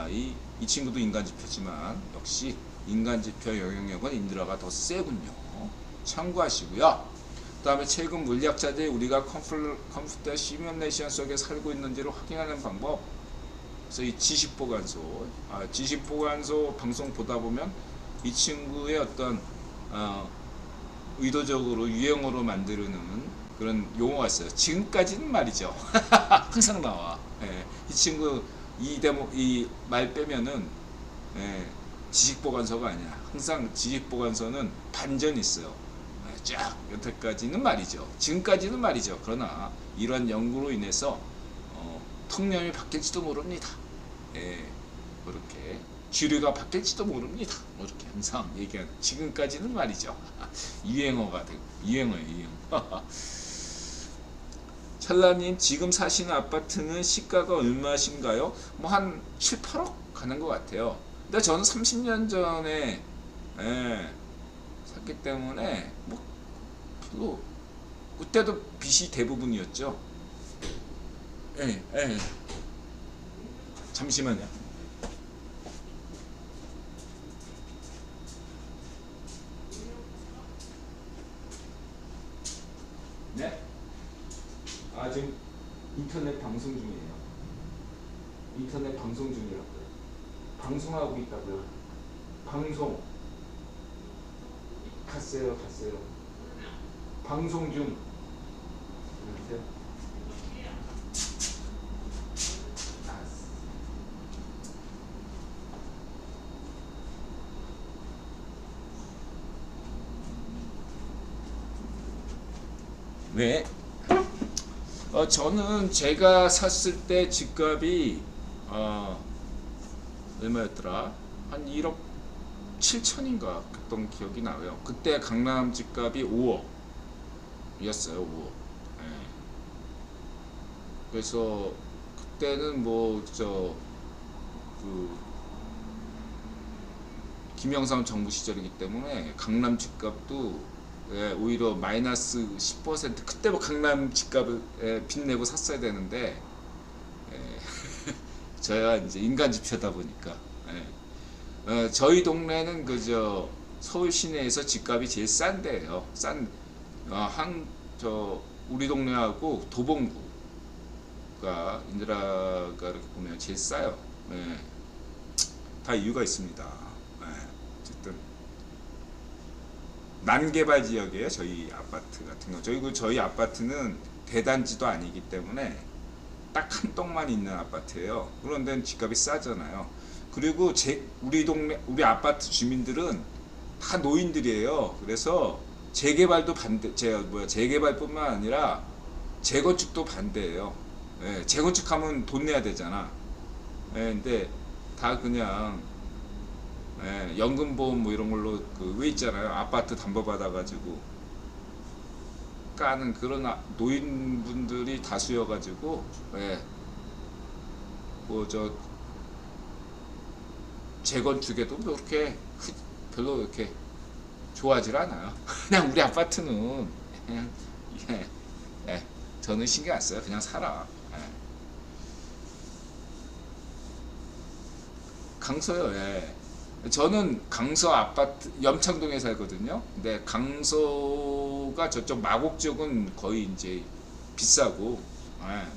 이 친구도 인간지표지만 역시 인간지표 영향력은 인드라가 더 세군요. 참고하시고요. 그 다음에 최근 물리학자들이 우리가 컴퓨터 시뮬레이션 속에 살고 있는지를 확인하는 방법. 그래서 이 지식보관소, 지식보관소 방송 보다 보면 이 친구의 어떤 의도적으로 유행어로 만드는 그런 용어가 있어요. 지금까지는 말이죠. 항상 나와. 이 친구 이 말 빼면은 지식보관소가 아니야. 항상 지식보관소는 반전이 있어요. 쫙 여태까지는 말이죠. 지금까지는 말이죠. 그러나 이런 연구로 인해서 통념이 바뀔지도 모릅니다. 그렇게 주류가 바뀔지도 모릅니다. 이렇게 항상 얘기하는 지금까지는 말이죠. 유행어가 되고 유행어예요. 찰나님 지금 사시는 아파트는 시가가 얼마신가요? 뭐 한 7, 8억 가는 것 같아요. 근데 저는 30년 전에 샀기 때문에 뭐 별로 그때도 빚이 대부분이었죠. 잠시만요. 네? 지금 인터넷 방송 중이에요. 인터넷 방송 중이라고요. 방송하고 있다고요. 방송. 갔어요. 방송 중. 안녕하세요. 네. 저는 제가 샀을 때 집값이 얼마였더라? 한 1억 7천인가 그랬던 기억이 나요. 그때 강남 집값이 5억이었어요. 5억. 그래서 그때는 김영삼 정부 시절이기 때문에 강남 집값도 오히려 마이너스 10% 그때 강남 집값을 빚내고 샀어야 되는데 저희가 이제 인간지표다 보니까 저희 동네는 서울 시내에서 집값이 제일 싼 데예요. 우리 동네하고 도봉구가 인드라가 이렇게 보면 제일 싸요. 다 이유가 있습니다. 어쨌든 난개발 지역이에요. 저희 아파트 같은 거. 저희 아파트는 대단지도 아니기 때문에 딱 한 동만 있는 아파트예요. 그런 데는 집값이 싸잖아요. 그리고 우리 아파트 주민들은 다 노인들이에요. 그래서 재개발뿐만 아니라 재건축도 반대예요. 재건축하면 돈 내야 되잖아. 근데 다 그냥 연금보험 이런 걸로 왜 있잖아요. 아파트 담보 받아가지고 까는 그런 노인분들이 다수여가지고 재건축에도 별로 이렇게 좋아하질 않아요. 그냥 우리 아파트는 그냥 저는 신경 안 써요. 그냥 살아. 강서요. 저는 강서 아파트 염창동에 살거든요. 근데 강서가 저쪽 마곡 쪽은 거의 이제 비싸고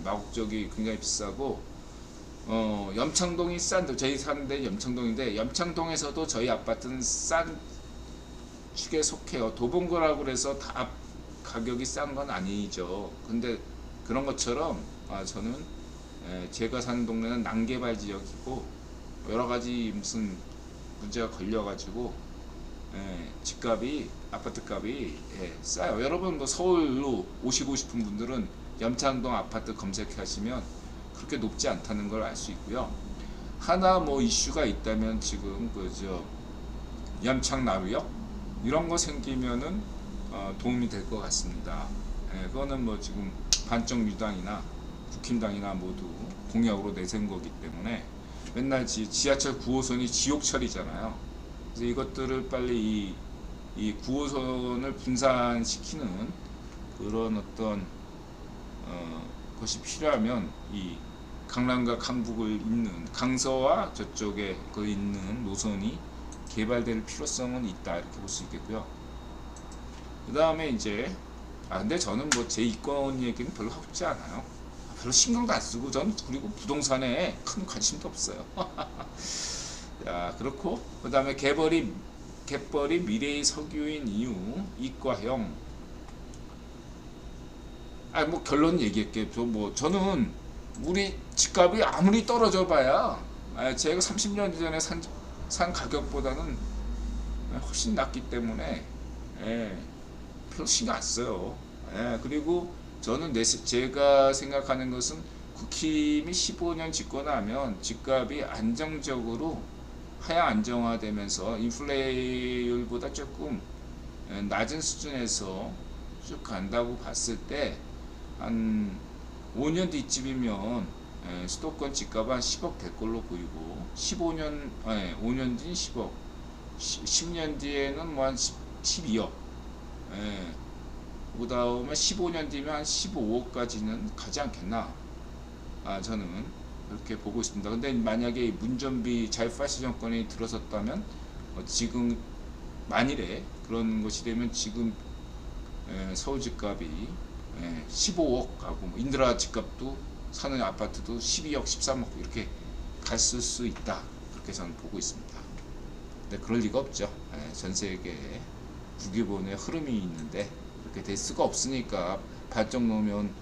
마곡 쪽이 굉장히 비싸고 염창동이 싼데 저희 사는데 염창동인데 염창동에서도 저희 아파트는 싼 축에 속해요. 도봉구라고 그래서 다 가격이 싼 건 아니죠. 근데 그런 것처럼 저는 제가 사는 동네는 난개발 지역이고 여러 가지 무슨 문제가 걸려가지고 집값이 아파트 값이 싸요. 여러분 뭐 서울로 오시고 싶은 분들은 염창동 아파트 검색하시면 그렇게 높지 않다는 걸 알 수 있고요. 하나 뭐 이슈가 있다면 지금 그저 염창나루역 이런 거 생기면은 도움이 될 것 같습니다. 그거는 뭐 지금 반정유당이나 국힘당이나 모두 공약으로 내세운 거기 때문에 맨날 지하철 9호선이 지옥철이잖아요. 그래서 이것들을 빨리 이 9호선을 분산시키는 그런 어떤 것이 필요하면 이 강남과 강북을 잇는 강서와 저쪽에 그 있는 노선이 개발될 필요성은 있다 이렇게 볼 수 있겠고요. 그 다음에 이제 근데 저는 뭐 제 이권 얘기는 별로 하고 싶지 않아요. 별로 신경도 안 쓰고 저는 그리고 부동산에 큰 관심도 없어요. 자, 그렇고 그 다음에 갯벌이 미래의 석유인 이유 이과형 뭐 결론 얘기할게요. 저는 우리 집값이 아무리 떨어져 봐야 제가 30년 전에 산 가격보다는 훨씬 낮기 때문에 별로 신경 안 써요. 그리고 저는 제가 생각하는 것은 국힘이 15년 집권하면 집값이 안정적으로 하향 안정화되면서 인플레이율보다 조금 낮은 수준에서 쭉 간다고 봤을 때 한 5년 뒤쯤이면 수도권 집값 한 10억 될 걸로 보이고 5년 뒤 10억 10년 뒤에는 뭐 한 12억 그 다음에 15년 뒤면 한 15억까지는 가지 않겠나 저는 그렇게 보고 있습니다. 근데 만약에 문전비 자유파시 정권이 들어섰다면 지금 만일에 그런 것이 되면 지금 서울 집값이 15억하고 뭐 인드라 집값도 사는 아파트도 12억 13억 이렇게 갔을 수 있다 그렇게 저는 보고 있습니다. 근데 그럴 리가 없죠. 전 세계에 국유본의 흐름이 있는데 그렇게 될 수가 없으니까 반쪽 놓으면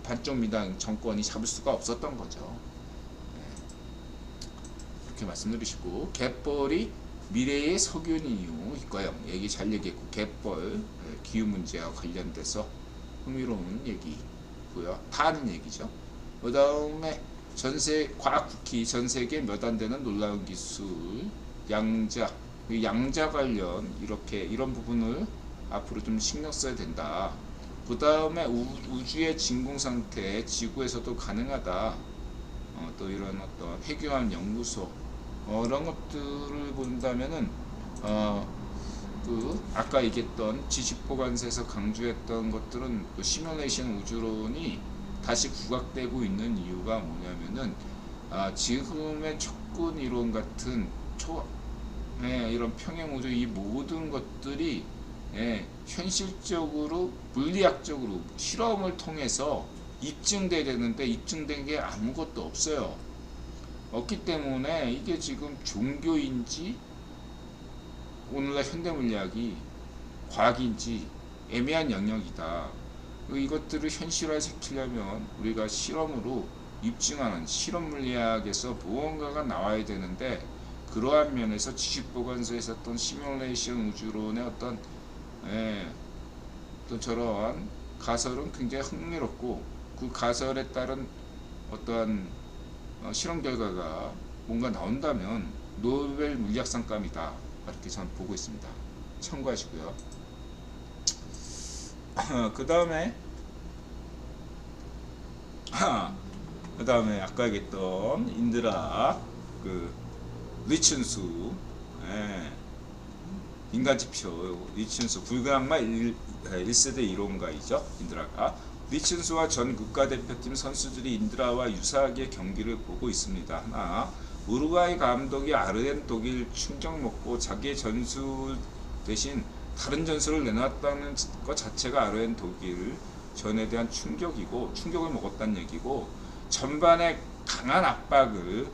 반쪽 미당 정권이 잡을 수가 없었던 거죠. 그렇게 말씀드리시고 갯벌이 미래의 석유인 이유 이과형 얘기 잘 얘기했고 갯벌 기후 문제와 관련돼서 흥미로운 얘기고요. 다 아는 얘기죠. 그 다음에 과학 쿠키 전 세계 몇 안 되는 놀라운 기술 양자 관련 이런 부분을 앞으로 좀 신경 써야 된다. 그 다음에 우주의 진공 상태 지구에서도 가능하다. 또 이런 어떤 해교환 연구소 이런 것들을 본다면은 아까 얘기했던 지식보관소에서 강조했던 것들은 그 시뮬레이션 우주론이 다시 부각되고 있는 이유가 뭐냐면은 지금의 촉근 이론 같은 이런 평행 우주 이 모든 것들이 현실적으로 물리학적으로 실험을 통해서 입증돼야 되는데 입증된 게 아무것도 없어요. 없기 때문에 이게 지금 종교인지 오늘날 현대물리학이 과학인지 애매한 영역이다. 이것들을 현실화시키려면 우리가 실험으로 입증하는 실험물리학에서 무언가가 나와야 되는데 그러한 면에서 지식보관소에서 어떤 시뮬레이션 우주론의 어떤 저런 가설은 굉장히 흥미롭고 그 가설에 따른 어떠한 실험 결과가 뭔가 나온다면 노벨 물리학상감이다 이렇게 저는 보고 있습니다. 참고하시고요. 그 다음에 아까 얘기했던 인드라 리춘수 인간지표 리춘수 불가항마 1세대 이론가이죠. 인드라가 리춘수와 전 국가대표팀 선수들이 인드라와 유사하게 경기를 보고 있습니다. 하나 우루과이 감독이 아르헨 독일 충격 먹고 자기의 전술 대신 다른 전술을 내놨다는 것 자체가 아르헨 독일 전에 대한 충격을 먹었다는 얘기고 전반에 강한 압박을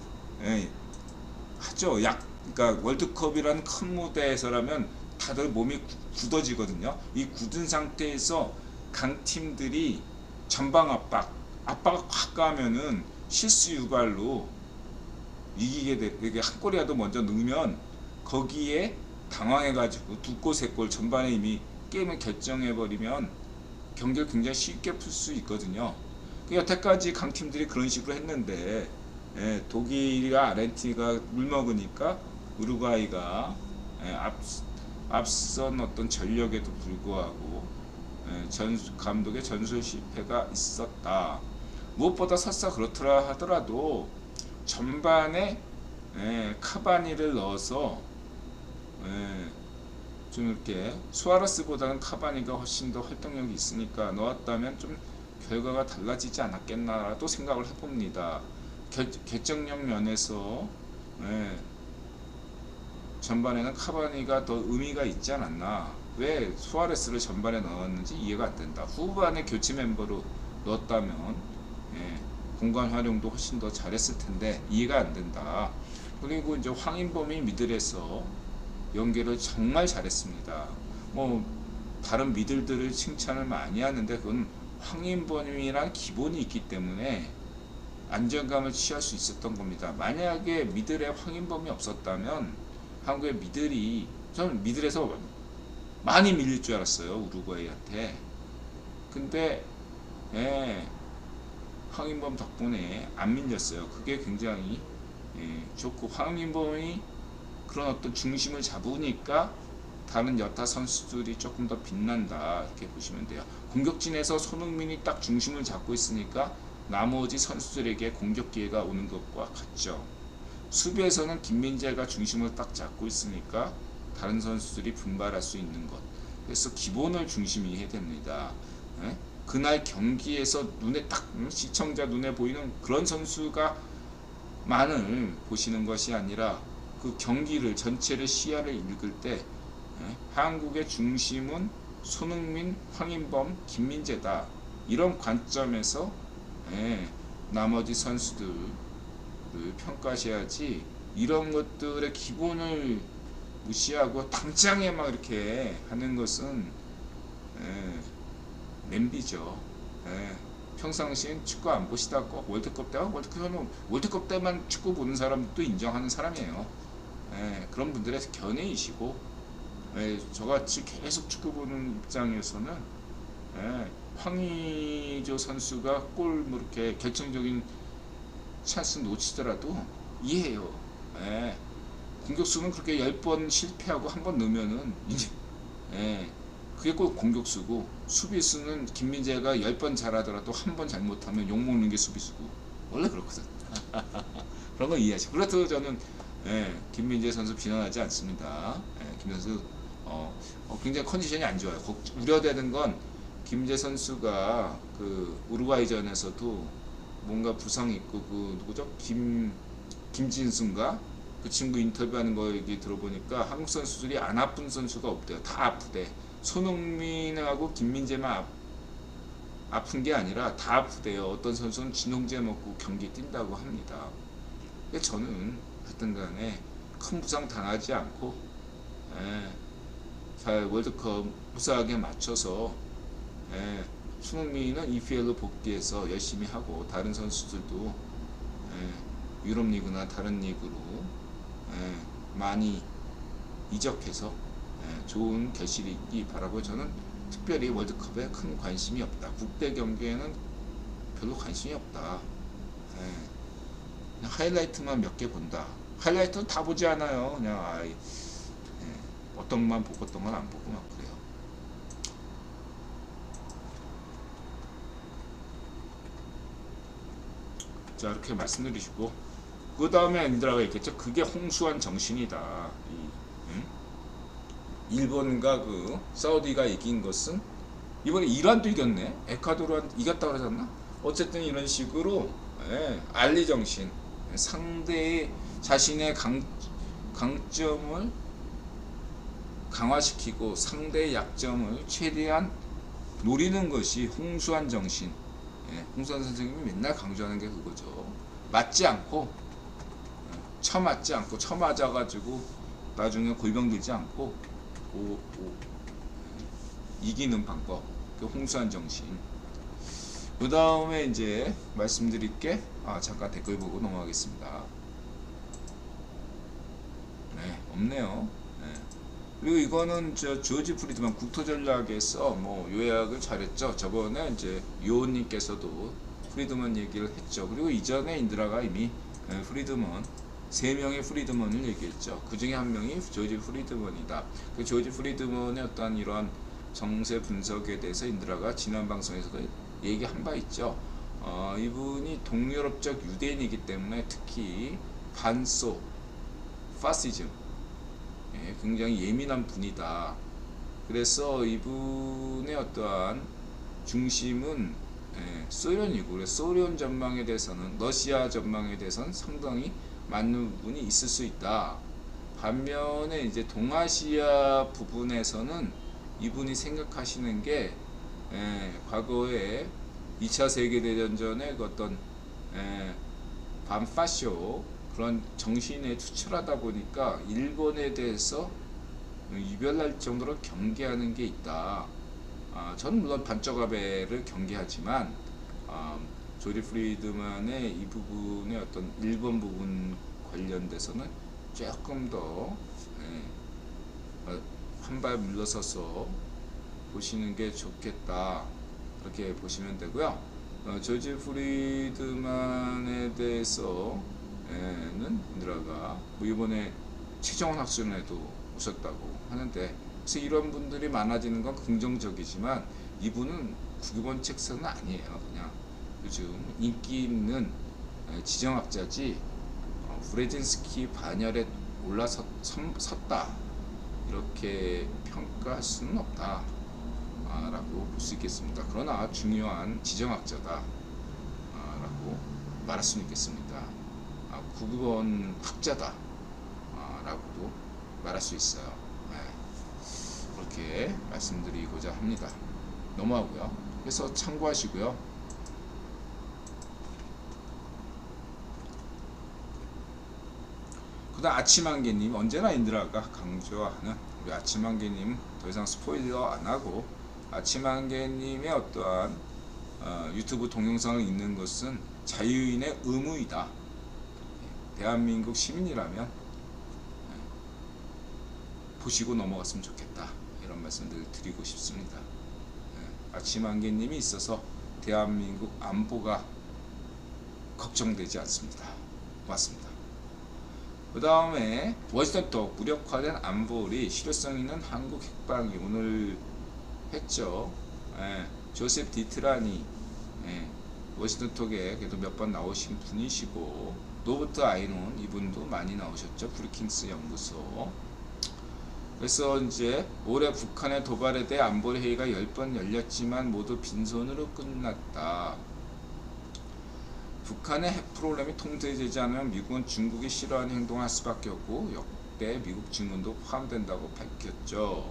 하죠. 그러니까 월드컵이라는 큰 무대에서라면 다들 몸이 굳어지거든요. 이 굳은 상태에서 강팀들이 전방 압박을 확 가면은 실수 유발로 이기게 돼. 이게 한 골이라도 먼저 넣으면 거기에 당황해가지고 두 골, 세 골 전반에 이미 게임을 결정해버리면 경기를 굉장히 쉽게 풀 수 있거든요. 여태까지 강팀들이 그런 식으로 했는데 독일이나 아르헨티나가 물먹으니까 우루과이가 앞선 어떤 전력에도 불구하고 감독의 전술 실패가 있었다. 무엇보다 설사 그렇더라 하더라도 전반에 카바니를 넣어서 좀 이렇게 수아레스보다는 카바니가 훨씬 더 활동력이 있으니까 넣었다면 좀 결과가 달라지지 않았겠나도 생각을 해봅니다. 결정력 면에서 전반에는 카바니가 더 의미가 있지 않았나. 왜 수아레스를 전반에 넣었는지 이해가 안 된다. 후반에 교체 멤버로 넣었다면 공간 활용도 훨씬 더 잘했을 텐데 이해가 안 된다. 그리고 이제 황인범이 미들에서 연계를 정말 잘했습니다. 뭐 다른 미들들을 칭찬을 많이 하는데 그건 황인범이란 기본이 있기 때문에 안정감을 취할 수 있었던 겁니다. 만약에 미들에 황인범이 없었다면 한국의 미들이, 저는 미들에서 많이 밀릴 줄 알았어요, 우루과이한테. 근데 황인범 덕분에 안 밀렸어요. 그게 굉장히 좋고, 황인범이 그런 어떤 중심을 잡으니까 다른 여타 선수들이 조금 더 빛난다, 이렇게 보시면 돼요. 공격진에서 손흥민이 딱 중심을 잡고 있으니까 나머지 선수들에게 공격 기회가 오는 것과 같죠. 수비에서는 김민재가 중심을 딱 잡고 있으니까 다른 선수들이 분발할 수 있는 것. 그래서 기본을 중심이 해야 됩니다. 그날 경기에서 눈에 딱 시청자 눈에 보이는 그런 선수가 만을 보시는 것이 아니라 그 경기를 전체를 시야를 읽을 때 한국의 중심은 손흥민, 황인범, 김민재다. 이런 관점에서 나머지 선수들을 평가하셔야지, 이런 것들의 기본을 무시하고 당장에 막 이렇게 하는 것은 냄비죠. 평상시엔 축구 안 보시다 꼭 월드컵 때와 월드컵 때만 축구 보는 사람도 인정하는 사람이에요. 그런 분들의 견해이시고, 저같이 계속 축구 보는 입장에서는 황의조 선수가 골 뭐 이렇게 결정적인 찬스 놓치더라도 이해해요. 공격수는 그렇게 10번 실패하고 한 번 넣으면은 이제 그게 꼭 공격수고, 수비수는 김민재가 10번 잘하더라도 한 번 잘못하면 욕먹는 게 수비수고, 원래 그렇거든. 그런 거 이해하시고. 그렇다고 저는 김민재 선수 비난하지 않습니다. 김 선수 굉장히 컨디션이 안 좋아요. 우려되는 건 김민재 선수가 그 우루과이전에서도 뭔가 부상이 있고, 그 누구죠? 김진수인가? 그 친구 인터뷰하는 거 얘기 들어보니까 한국 선수들이 안 아픈 선수가 없대요. 다 아프대. 손흥민하고 김민재만 아픈 게 아니라 다 아프대요. 어떤 선수는 진홍제 먹고 경기 뛴다고 합니다. 근데 저는 하여튼 간에 큰 부상 당하지 않고 잘 월드컵 무사하게 맞춰서 손흥민은 EPL로 복귀해서 열심히 하고, 다른 선수들도 유럽 리그나 다른 리그로 많이 이적해서 좋은 결실이 있기 바라고, 저는 특별히 월드컵에 큰 관심이 없다. 국대 경기에는 별로 관심이 없다. 그냥 하이라이트만 몇 개 본다. 하이라이트는 다 보지 않아요. 그냥 어떤 것만 보고 어떤 건 안 보고 막 그래요. 자, 이렇게 말씀드리시고, 그 다음에 엔드라가 있겠죠. 그게 홍수한 정신이다. 일본과 그 사우디가 이긴 것은, 이번에 이란도 이겼네. 에콰도르한테 이겼다고 그러잖아. 어쨌든 이런 식으로 알리 정신, 상대의 자신의 강점을 강화시키고 상대의 약점을 최대한 노리는 것이 홍수한 정신. 홍수환 선생님이 맨날 강조하는 게 그거죠. 맞지 않고 처맞지 않고 처맞아가지고 나중에 골병 들지 않고 이기는 방법, 그 홍수한 정신. 그 다음에 이제 말씀드릴 게 잠깐 댓글 보고 넘어가겠습니다. 네, 없네요. 네. 그리고 이거는 조지 프리드만 국토전략에서 뭐 요약을 잘했죠. 저번에 이제 요원님께서도 프리드먼 얘기를 했죠. 그리고 이전에 인드라가 이미 프리드먼 3명의 프리드먼을 얘기했죠. 그 중에 한 명이 조지 프리드먼이다. 그 조지 프리드먼의 어떤 이러한 정세 분석에 대해서 인드라가 지난 방송에서 얘기한 바 있죠. 이분이 동유럽적 유대인이기 때문에 특히 반소 파시즘, 굉장히 예민한 분이다. 그래서 이분의 어떠한 중심은 소련이고, 그래서 소련 전망에 대해서는, 러시아 전망에 대해서는 상당히 맞는 부분이 있을 수 있다. 반면에 이제 동아시아 부분에서는 이분이 생각하시는 게 과거에 2차 세계대전 전에 그 어떤 반파쇼 그런 정신에 투철하다 보니까 일본에 대해서 이별날 정도로 경계하는 게 있다. 저는 물론 반쪽 아베를 경계하지만 조지 프리드만의 이 부분의 어떤 일본 부분 관련돼서는 조금 더 한 발 물러서서 보시는 게 좋겠다. 그렇게 보시면 되고요. 조지 프리드만에 대해서는 인드라가 뭐 이번에 최정원 학술에도 오셨다고 하는데, 그래서 이런 분들이 많아지는 건 긍정적이지만 이분은 국유본 책선은 아니에요. 그냥 요즘 인기 있는 지정학자지 브레진스키 반열에 올라섰다 이렇게 평가할 수는 없다 라고 볼 수 있겠습니다. 그러나 중요한 지정학자다 라고 말할 수는 있겠습니다. 국유본 학자다 라고도 말할 수 있어요. 그렇게 말씀드리고자 합니다. 넘어가고요. 그래서 참고하시고요. 그 다음 아침한개님, 언제나 인드라가 강조하는 우리 아침한개님 더 이상 스포일러 안하고, 아침한개님의 어떠한 유튜브 동영상을 읽는 것은 자유인의 의무이다. 대한민국 시민이라면 보시고 넘어갔으면 좋겠다, 이런 말씀들 드리고 싶습니다. 아침한개님이 있어서 대한민국 안보가 걱정되지 않습니다. 고맙습니다. 그 다음에 워싱턴톡 무력화된 안보리 실효성 있는 한국 핵방위 오늘 했죠. 조셉 디트라니 워싱턴톡에 그래도 몇 번 나오신 분이시고, 노버트 아이논 이분도 많이 나오셨죠. 브루킹스 연구소. 그래서 이제 올해 북한의 도발에 대해 안보리 회의가 10번 열렸지만 모두 빈손으로 끝났다. 북한의 핵 프로그램이 통제되지 않으면 미국은 중국이 싫어하는 행동을 할 수밖에 없고 역대 미국 증언도 포함된다고 밝혔죠.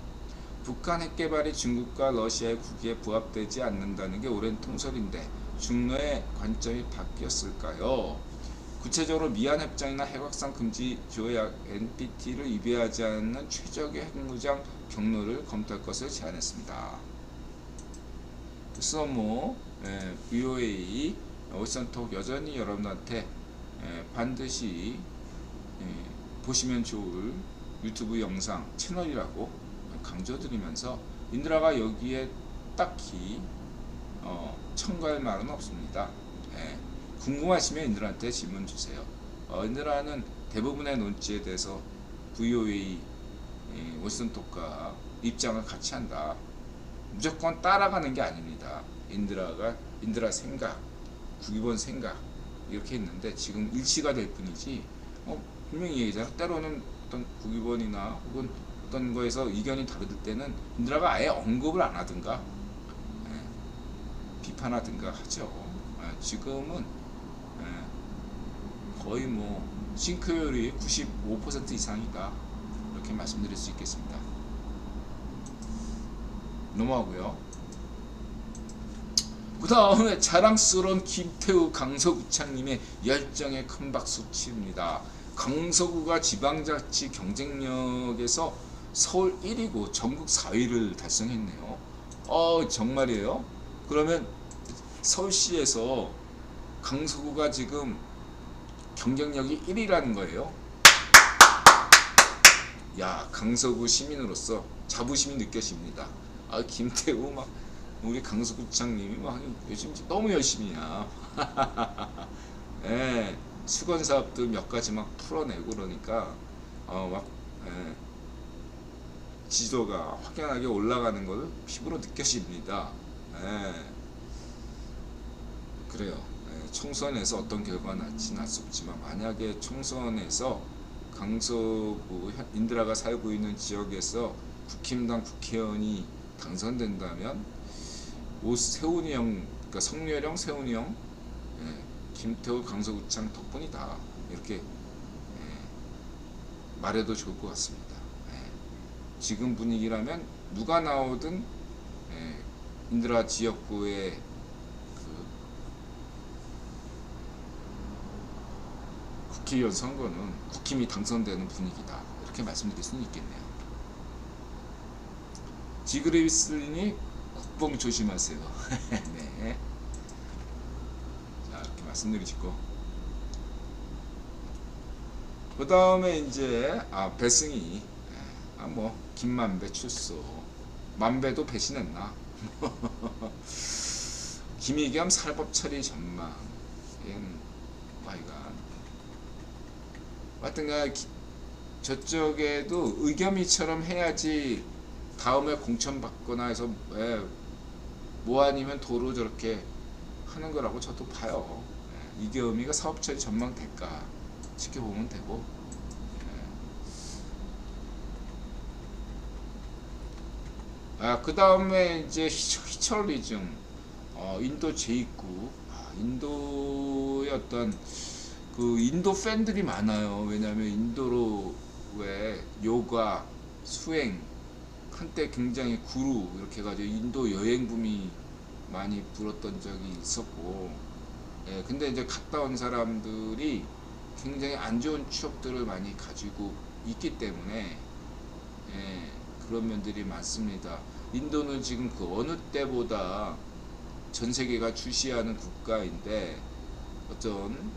북한 핵 개발이 중국과 러시아의 국익에 부합되지 않는다는 게 오랜 통설인데 중로의 관점이 바뀌었을까요? 구체적으로 미얀 협정이나 핵 확산 금지 조약 NPT를 위배하지 않는 최적의 핵무장 경로를 검토할 것을 제안했습니다. 그래서 VOA 워싱턴톡 여전히 여러분한테 반드시 보시면 좋을 유튜브 영상 채널이라고 강조드리면서, 인드라가 여기에 딱히 첨가할 말은 없습니다. 궁금하시면 인드라한테 질문 주세요. 인드라는 대부분의 논지에 대해서 VOA 워싱턴톡과 입장을 같이 한다. 무조건 따라가는 게 아닙니다. 인드라 생각, 국유본 생각 이렇게 했는데 지금 일치가 될 뿐이지, 분명히 얘기잖아. 때로는 어떤 국유본이나 혹은 어떤 거에서 의견이 다를 때는 인드라가 아예 언급을 안 하든가 비판하든가 하죠. 지금은 거의 싱크율이 95% 이상이다, 이렇게 말씀드릴 수 있겠습니다. 넘어가고요. 그 다음에 자랑스러운 김태우 강서구청님의 열정에 큰 박수 칩니다. 강서구가 지방자치 경쟁력에서 서울 1위고 전국 4위를 달성했네요. 정말이에요? 그러면 서울시에서 강서구가 지금 경쟁력이 1위라는 거예요. 야, 강서구 시민으로서 자부심이 느껴집니다. 김태우 막 우리 강서구청님이 막 요즘 너무 열심히야. 예, 수건 사업들 몇 가지 막 풀어내고 그러니까 막 지도가 확연하게 올라가는 걸 피부로 느껴집니다. 예, 그래요. 예, 총선에서 어떤 결과가 날지는 알 수 없지만 만약에 총선에서 강서구 인드라가 살고 있는 지역에서 국힘당 국회의원이 당선된다면 세훈이 형, 그러니까 성렬형, 세훈이 형, 김태우 강서구청 덕분이다 이렇게 말해도 좋을 것 같습니다. 지금 분위기라면 누가 나오든 인드라 지역구의 국회의원 선거는 국힘이 당선되는 분위기다 이렇게 말씀드릴 수는 있겠네요. 지그레이스님 국뽕 조심하세요. 네. 자, 이렇게 말씀드리시고 그 다음에 이제 배승희 뭐 김만배 출소, 만배도 배신했나? 김의겸 살법 처리 전망, 와이간. 하여튼간 저쪽에도 의겸이처럼 해야지 다음에 공천받거나 해서 뭐 아니면 도로 저렇게 하는 거라고 저도 봐요. 이겸이가 사업 처리 전망 될까 지켜보면 되고. 그 다음에 이제 히철리즘, 인도 제2국, 인도의 어떤 그 인도 팬들이 많아요. 왜냐하면 인도로 왜 요가, 수행 한때 굉장히 구루 이렇게 해가지고 인도 여행 붐이 많이 불었던 적이 있었고, 근데 이제 갔다 온 사람들이 굉장히 안 좋은 추억들을 많이 가지고 있기 때문에 그런 면들이 많습니다. 인도는 지금 그 어느 때보다 전 세계가 주시하는 국가인데 어떤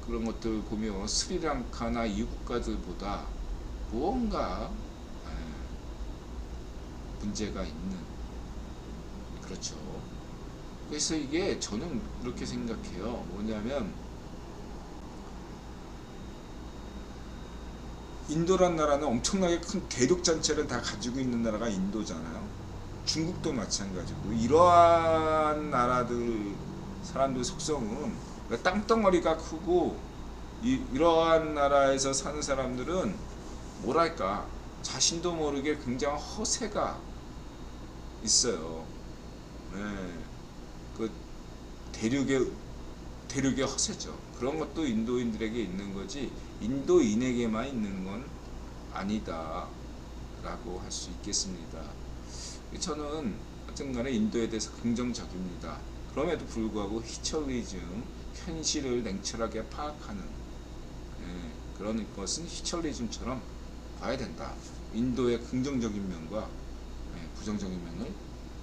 그런 것들 보면 스리랑카나 이 국가들보다 무언가 문제가 있는, 그렇죠. 그래서 이게 저는 이렇게 생각해요. 뭐냐면 인도란 나라는 엄청나게 큰 대륙전체를 다 가지고 있는 나라가 인도잖아요. 중국도 마찬가지고. 이러한 나라들 사람들 속성은 땅덩어리가 크고 이러한 나라에서 사는 사람들은 뭐랄까 자신도 모르게 굉장히 허세가 있어요. 그 대륙의 허세죠. 그런 것도 인도인들에게 있는 거지 인도인에게만 있는 건 아니다 라고 할 수 있겠습니다. 저는 어쨌든 간에 인도에 대해서 긍정적입니다. 그럼에도 불구하고 히철리즘, 현실을 냉철하게 파악하는 그런 것은 히철리즘처럼 봐야 된다. 인도의 긍정적인 면과 부정적인 면을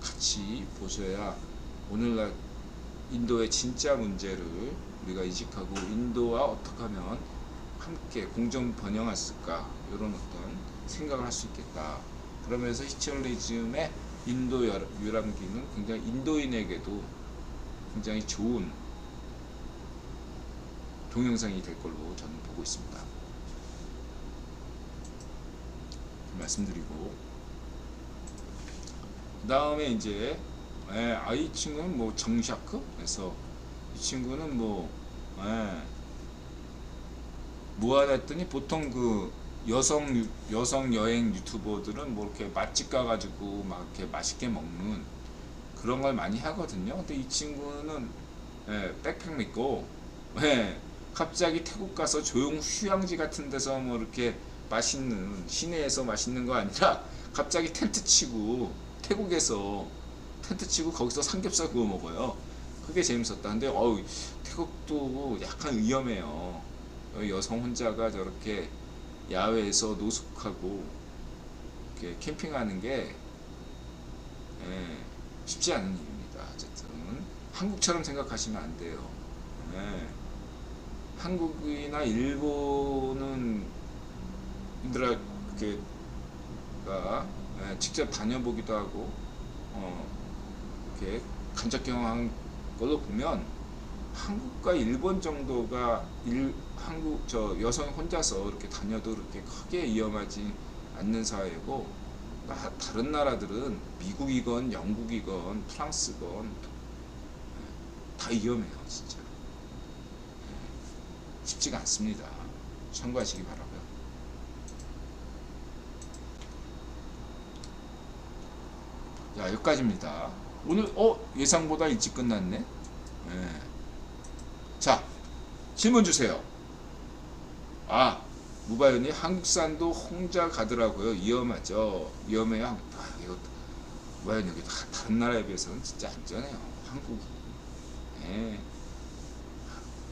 같이 보셔야 오늘날 인도의 진짜 문제를 우리가 인식하고 인도와 어떻게 하면 함께 공정 번영할 수 있을까 이런 어떤 생각을 할 수 있겠다. 그러면서 히철리즘의 인도 유람기는 굉장히 인도인에게도 굉장히 좋은 동영상이 될 걸로 저는 보고 있습니다. 말씀드리고 그 다음에 이제 이 친구는 뭐 정샤크 그래서 이 친구는 뭐 했더니 보통 그 여성 여행 유튜버들은 뭐 이렇게 맛집 가가지고 막 이렇게 맛있게 먹는 그런 걸 많이 하거든요. 근데 이 친구는 백팩 믿고 갑자기 태국 가서 조용 휴양지 같은 데서 뭐 이렇게 맛있는 시내에서 맛있는 거 아니라 갑자기 텐트 치고 태국에서 텐트 치고 거기서 삼겹살 구워 먹어요. 그게 재밌었다. 근데 태국도 약간 위험해요. 여성 혼자가 저렇게 야외에서 노숙하고 이렇게 캠핑하는 게 쉽지 않은 일입니다. 어쨌든 한국처럼 생각하시면 안 돼요. 한국이나 일본은 인들아 직접 다녀보기도 하고 이렇게 간접 경험한 걸로 보면 한국과 일본 정도가 한국 여성 혼자서 이렇게 다녀도 그렇게 크게 위험하지 않는 사회고, 다른 나라들은 미국이건 영국이건 프랑스건 다 위험해요. 진짜 쉽지가 않습니다. 참고하시기 바라고요. 자, 여기까지입니다. 오늘 예상보다 일찍 끝났네. 자, 질문 주세요. 무바연이 한국산도 혼자 가더라고요. 위험하죠. 위험해요. 이거 무바연 여기 다른 나라에 비해서는 진짜 안전해요. 한국이.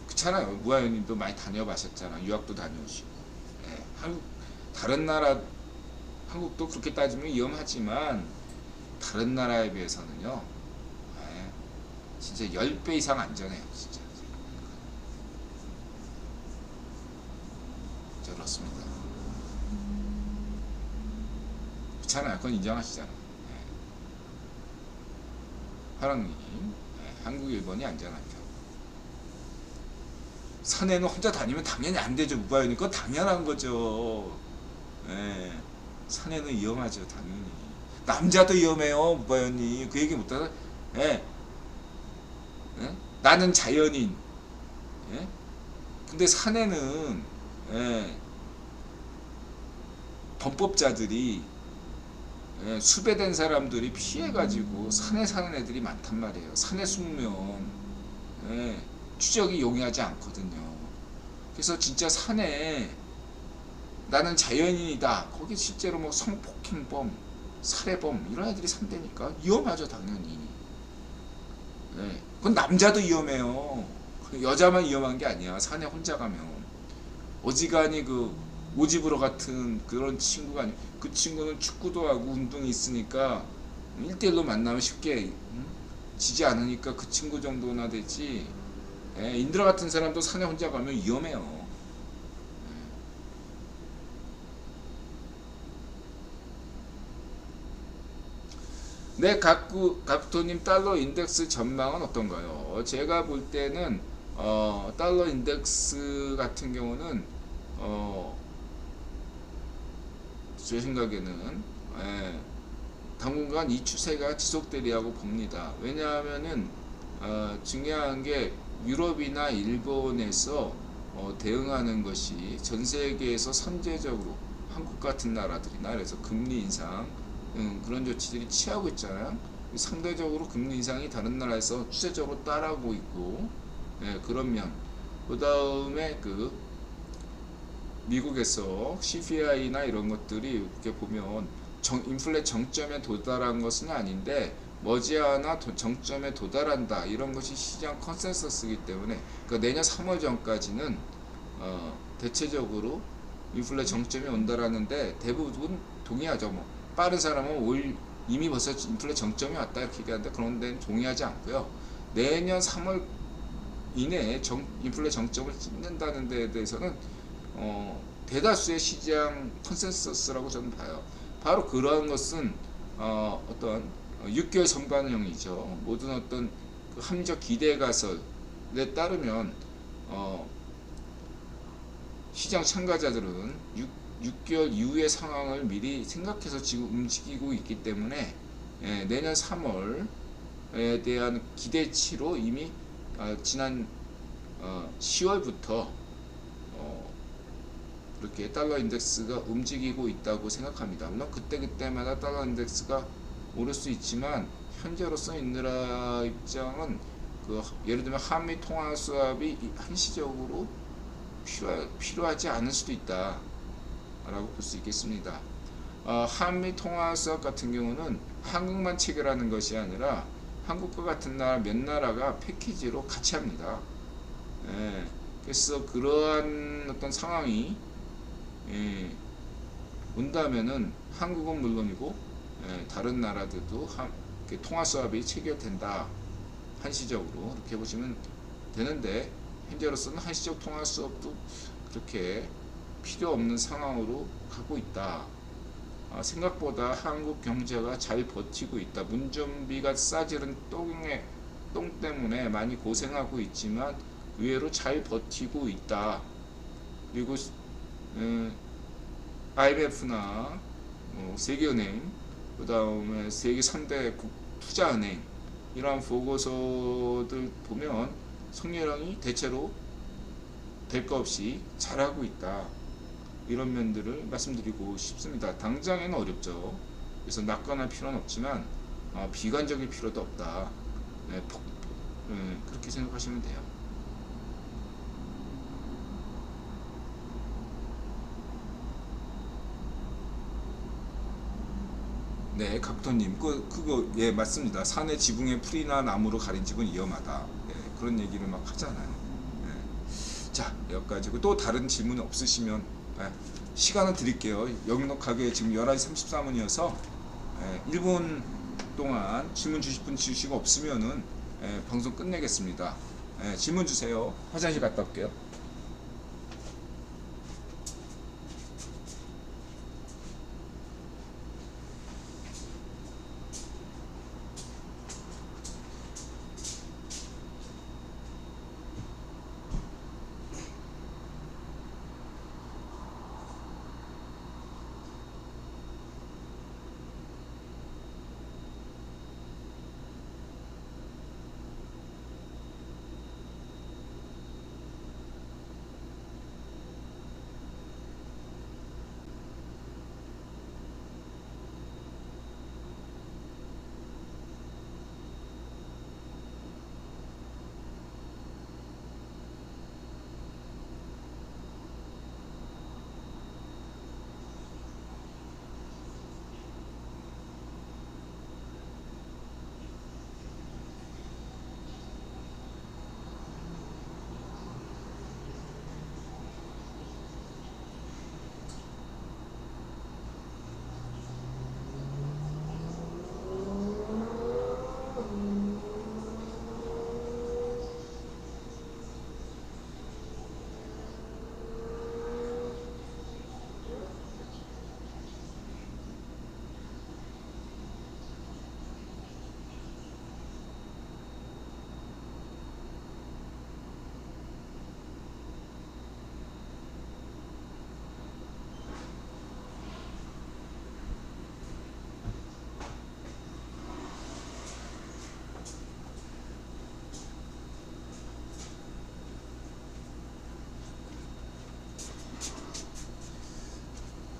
그렇잖아요. 무바연님도 많이 다녀보셨잖아. 유학도 다녀오시고. 다른 나라, 한국도 그렇게 따지면 위험하지만 다른 나라에 비해서는요, 진짜 10배 이상 안전해요. 진짜. 그렇습니다. 그렇잖아요. 그건 인정하시잖아요. 화랑님, 한국, 일본이 안전하죠. 산에는 혼자 다니면 당연히 안 되죠. 무바연이. 그건 당연한 거죠. 산에는 위험하죠. 당연히. 남자도 위험해요. 무바연이. 그 얘기 못하나? 나는 자연인. 근데 산에는 범법자들이 수배된 사람들이 피해가지고 산에 사는 애들이 많단 말이에요. 산에 숨으면 추적이 용이하지 않거든요. 그래서 진짜 산에 나는 자연인이다. 거기 실제로 뭐 성폭행범, 살해범 이런 애들이 산다니까 위험하죠. 당연히. 그건 남자도 위험해요. 여자만 위험한 게 아니야. 산에 혼자 가면. 어지간히 그 오지브로 같은 그런 친구가 아니고, 그 친구는 축구도 하고 운동이 있으니까 1대1로 만나면 쉽게 지지 않으니까 그 친구 정도나 되지. 인드라 같은 사람도 산에 혼자 가면 위험해요. 네, 각도님 달러 인덱스 전망은 어떤가요? 제가 볼 때는 달러 인덱스 같은 경우는 제 생각에는 당분간 이 추세가 지속되리라고 봅니다. 왜냐하면은 중요한 게 유럽이나 일본에서 대응하는 것이 전 세계에서 선제적으로 한국 같은 나라들이나 그래서 금리 인상 그런 조치들이 취하고 있잖아요. 상대적으로 금리 인상이 다른 나라에서 추세적으로 따라오고 있고, 그런 면. 그 다음에 그 미국에서 CPI나 이런 것들이 이렇게 보면 인플레 정점에 도달한 것은 아닌데 머지않아 정점에 도달한다, 이런 것이 시장 컨센서스이기 때문에 내년 3월 전까지는 대체적으로 인플레 정점이 온다라는데 대부분 동의하죠. 뭐 빠른 사람은 이미 벌써 인플레 정점이 왔다 이렇게 얘기하는데 그런 데는 동의하지 않고요. 내년 3월 이내에 인플레 정점을 찍는다는 데에 대해서는 대다수의 시장 컨센서스라고 저는 봐요. 바로 그러한 것은 어떤 6개월 선반영이죠. 모든 어떤 그 합리적 기대 가설에 따르면 시장 참가자들은 6개월 이후의 상황을 미리 생각해서 지금 움직이고 있기 때문에 내년 3월에 대한 기대치로 이미 지난 10월부터 이렇게 달러 인덱스가 움직이고 있다고 생각합니다. 물론 그때마다 달러 인덱스가 오를 수 있지만 현재로서 인드라 입장은 예를 들면 한미 통화 수합이 한시적으로 필요하지 않을 수도 있다 라고 볼 수 있겠습니다. 한미 통화 수합 같은 경우는 한국만 체결하는 것이 아니라 한국과 같은 나라 몇 나라가 패키지로 같이 합니다. 예, 그래서 그러한 어떤 상황이 예, 온다면은 한국은 물론이고 예, 다른 나라들도 통화수합이 체결된다. 한시적으로 이렇게 보시면 되는데 현재로서는 한시적 통화수합도 그렇게 필요 없는 상황으로 가고 있다. 생각보다 한국 경제가 잘 버티고 있다. 문전비가 싸지른 똥 때문에 많이 고생하고 있지만 의외로 잘 버티고 있다. 그리고 IMF나 세계은행, 그 다음에 세계 3대 투자은행 이러한 보고서들 보면 성렬형이 대체로 될 거 없이 잘하고 있다. 이런 면들을 말씀드리고 싶습니다. 당장에는 어렵죠. 그래서 낙관할 필요는 없지만 비관적일 필요도 없다. 네, 그렇게 생각하시면 돼요. 네, 각도님, 그거 예 맞습니다. 산의 지붕에 풀이나 나무로 가린 집은 위험하다. 예, 그런 얘기를 막 하잖아요. 예. 자, 여기까지고 또 다른 질문 없으시면 예, 시간을 드릴게요. 역력하게 지금 11시 33분이어서 1분 동안 질문 주실 분 주시고 없으면은 방송 끝내겠습니다. 질문 주세요. 화장실 갔다 올게요.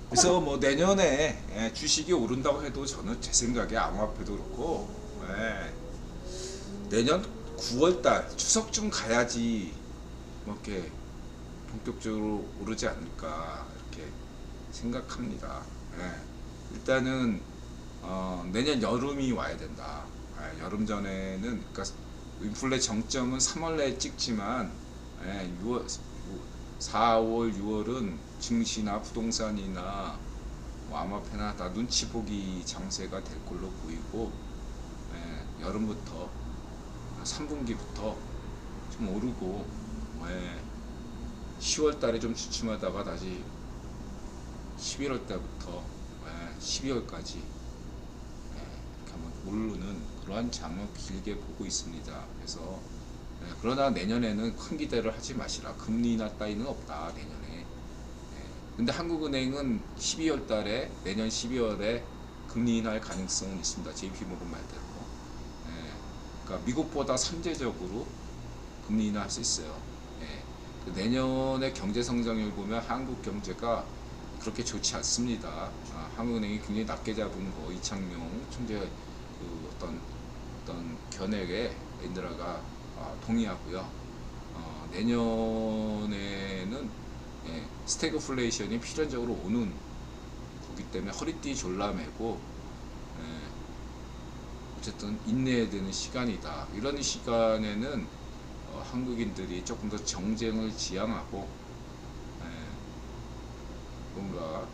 그래서 뭐 내년에 주식이 오른다고 해도 저는 제 생각에 암호화폐도 그렇고 내년 9월달 추석쯤 가야지 뭐 이렇게 본격적으로 오르지 않을까 이렇게 생각합니다. 일단은 내년 여름이 와야 된다. 여름 전에는 그러니까 인플레 정점은 3월 내에 찍지만 4월, 6월은 증시나 부동산이나 뭐 암호화폐나 다 눈치 보기 장세가 될 걸로 보이고 여름부터 3분기부터 좀 오르고 10월 달에 좀 주춤하다가 다시 11월 달부터 12월까지 이렇게 한번 오르는 그러한 장을 길게 보고 있습니다. 그래서 그러나 내년에는 큰 기대를 하지 마시라. 금리 인하 따위는 없다 내년에. 근데 한국은행은 12월 달에 내년 12월에 금리 인하할 가능성은 있습니다. JP모건 말대로. 그러니까 미국보다 선제적으로 금리 인하할 수 있어요. 내년에 경제 성장률 보면 한국 경제가 그렇게 좋지 않습니다. 한국은행이 굉장히 낮게 잡은 거 이창용 총재 그 어떤 견해에 인드라가 동의하고요. 내년에는 스태그플레이션이 필연적으로 오는 거기 때문에 허리띠 졸라매고 어쨌든 인내해야 되는 시간이다. 이런 시간에는 한국인들이 조금 더 정쟁을 지향하고 뭔가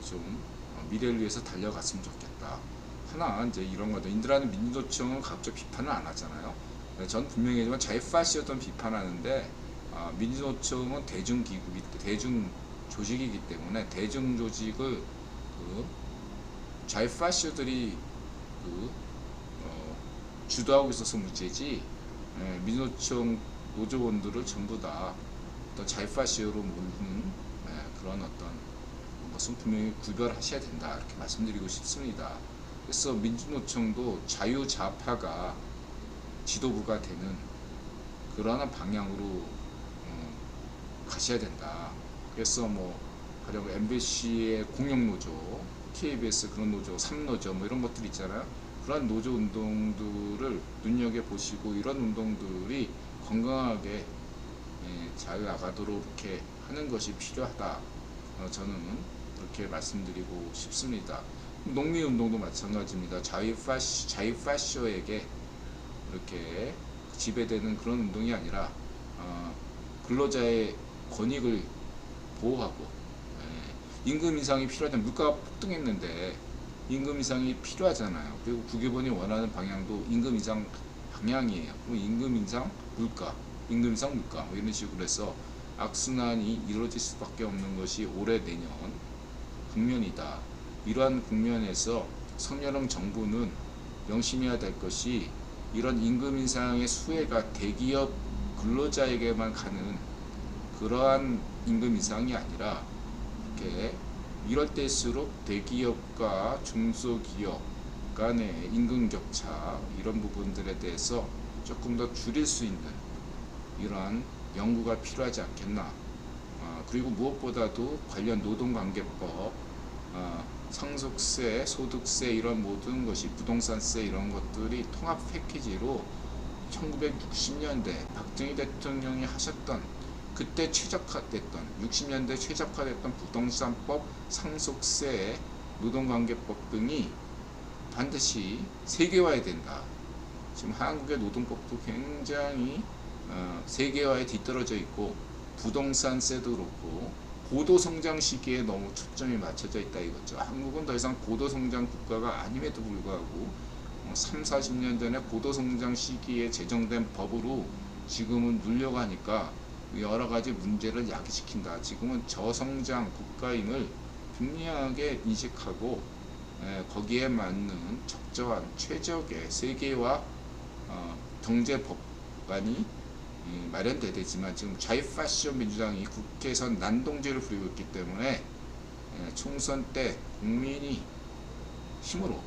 좀 미래를 위해서 달려갔으면 좋겠다. 하나 이제 이런 거죠. 인드라는 민주노총은 가급적 비판을 안 하잖아요. 전 분명히 자유파시였던 비판하는데 민주노총은 대중기구기, 대중 조직이기 때문에 대중 조직을 자유파시들이 주도하고 있어서 문제지. 민주노총 노조원들을 전부 다 자유파시로 모르는 그런 어떤 것은 분명히 구별하셔야 된다, 이렇게 말씀드리고 싶습니다. 그래서 민주노총도 자유좌파가 지도부가 되는 그러한 방향으로 가셔야 된다. 그래서 가령 MBC의 공영노조, KBS 그런 노조, 3노조 이런 것들 있잖아요. 그런 노조 운동들을 눈여겨보시고 이런 운동들이 건강하게 잘 나가도록 이렇게 하는 것이 필요하다. 저는 그렇게 말씀드리고 싶습니다. 농민운동도 마찬가지입니다. 자유파쇼에게 이렇게 지배되는 그런 운동이 아니라 근로자의 권익을 보호하고 임금 인상이 필요하다면 물가가 폭등했는데 임금 인상이 필요하잖아요. 그리고 국유본이 원하는 방향도 임금 인상 방향이에요. 그럼 임금 인상 물가, 임금 인상 물가 이런 식으로 해서 악순환이 이루어질 수밖에 없는 것이 올해 내년 국면이다. 이러한 국면에서 성년형 정부는 명심해야 될 것이 이런 임금 인상의 수혜가 대기업 근로자에게만 가는 그러한 임금 인상이 아니라 이렇게 이럴 때일수록 대기업과 중소기업 간의 임금 격차 이런 부분들에 대해서 조금 더 줄일 수 있는 이러한 연구가 필요하지 않겠나. 그리고 무엇보다도 관련 노동관계법, 상속세, 소득세 이런 모든 것이 부동산세 이런 것들이 통합 패키지로 1960년대 박정희 대통령이 하셨던 그때 최적화됐던 60년대 최적화됐던 부동산법, 상속세, 노동관계법 등이 반드시 세계화해야 된다. 지금 한국의 노동법도 굉장히 세계화에 뒤떨어져 있고 부동산세도 그렇고 고도성장 시기에 너무 초점이 맞춰져 있다 이거죠. 한국은 더 이상 고도성장 국가가 아님에도 불구하고 3, 40년 전에 고도성장 시기에 제정된 법으로 지금은 눌려가니까 여러 가지 문제를 야기시킨다. 지금은 저성장 국가임을 분명하게 인식하고 거기에 맞는 적절한 최적의 세계화 경제 법안이 마련돼야 되지만 지금 자유파시오 민주당이 국회에서 난동질을 부리고 있기 때문에 총선 때 국민이 힘으로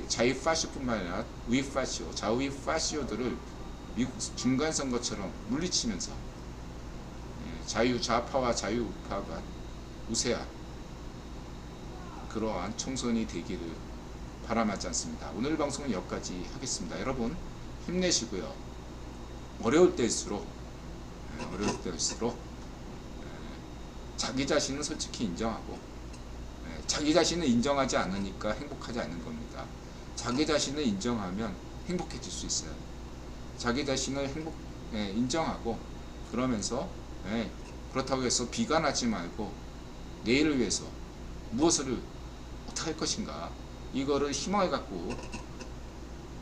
자유파시오뿐만 아니라 우익파시오, 좌우익파시오들을 미국 중간선거처럼 물리치면서 자유좌파와 자유우파가 우세한 그러한 총선이 되기를 바람하지 않습니다. 오늘 방송은 여기까지 하겠습니다. 여러분 힘내시고요. 어려울 때일수록 자기 자신은 솔직히 인정하고 자기 자신을 인정하지 않으니까 행복하지 않는 겁니다. 자기 자신을 인정하면 행복해질 수 있어요. 자기 자신을 인정하고 그러면서 그렇다고 해서 비관하지 말고 내일을 위해서 무엇을 어떻게 할 것인가 이거를 희망을 갖고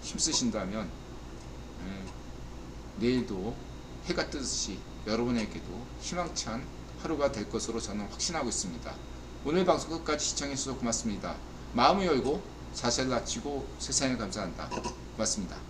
힘쓰신다면 내일도 해가 뜨듯이 여러분에게도 희망찬 하루가 될 것으로 저는 확신하고 있습니다. 오늘 방송 끝까지 시청해주셔서 고맙습니다. 마음을 열고 자세를 낮추고 세상에 감사한다. 고맙습니다.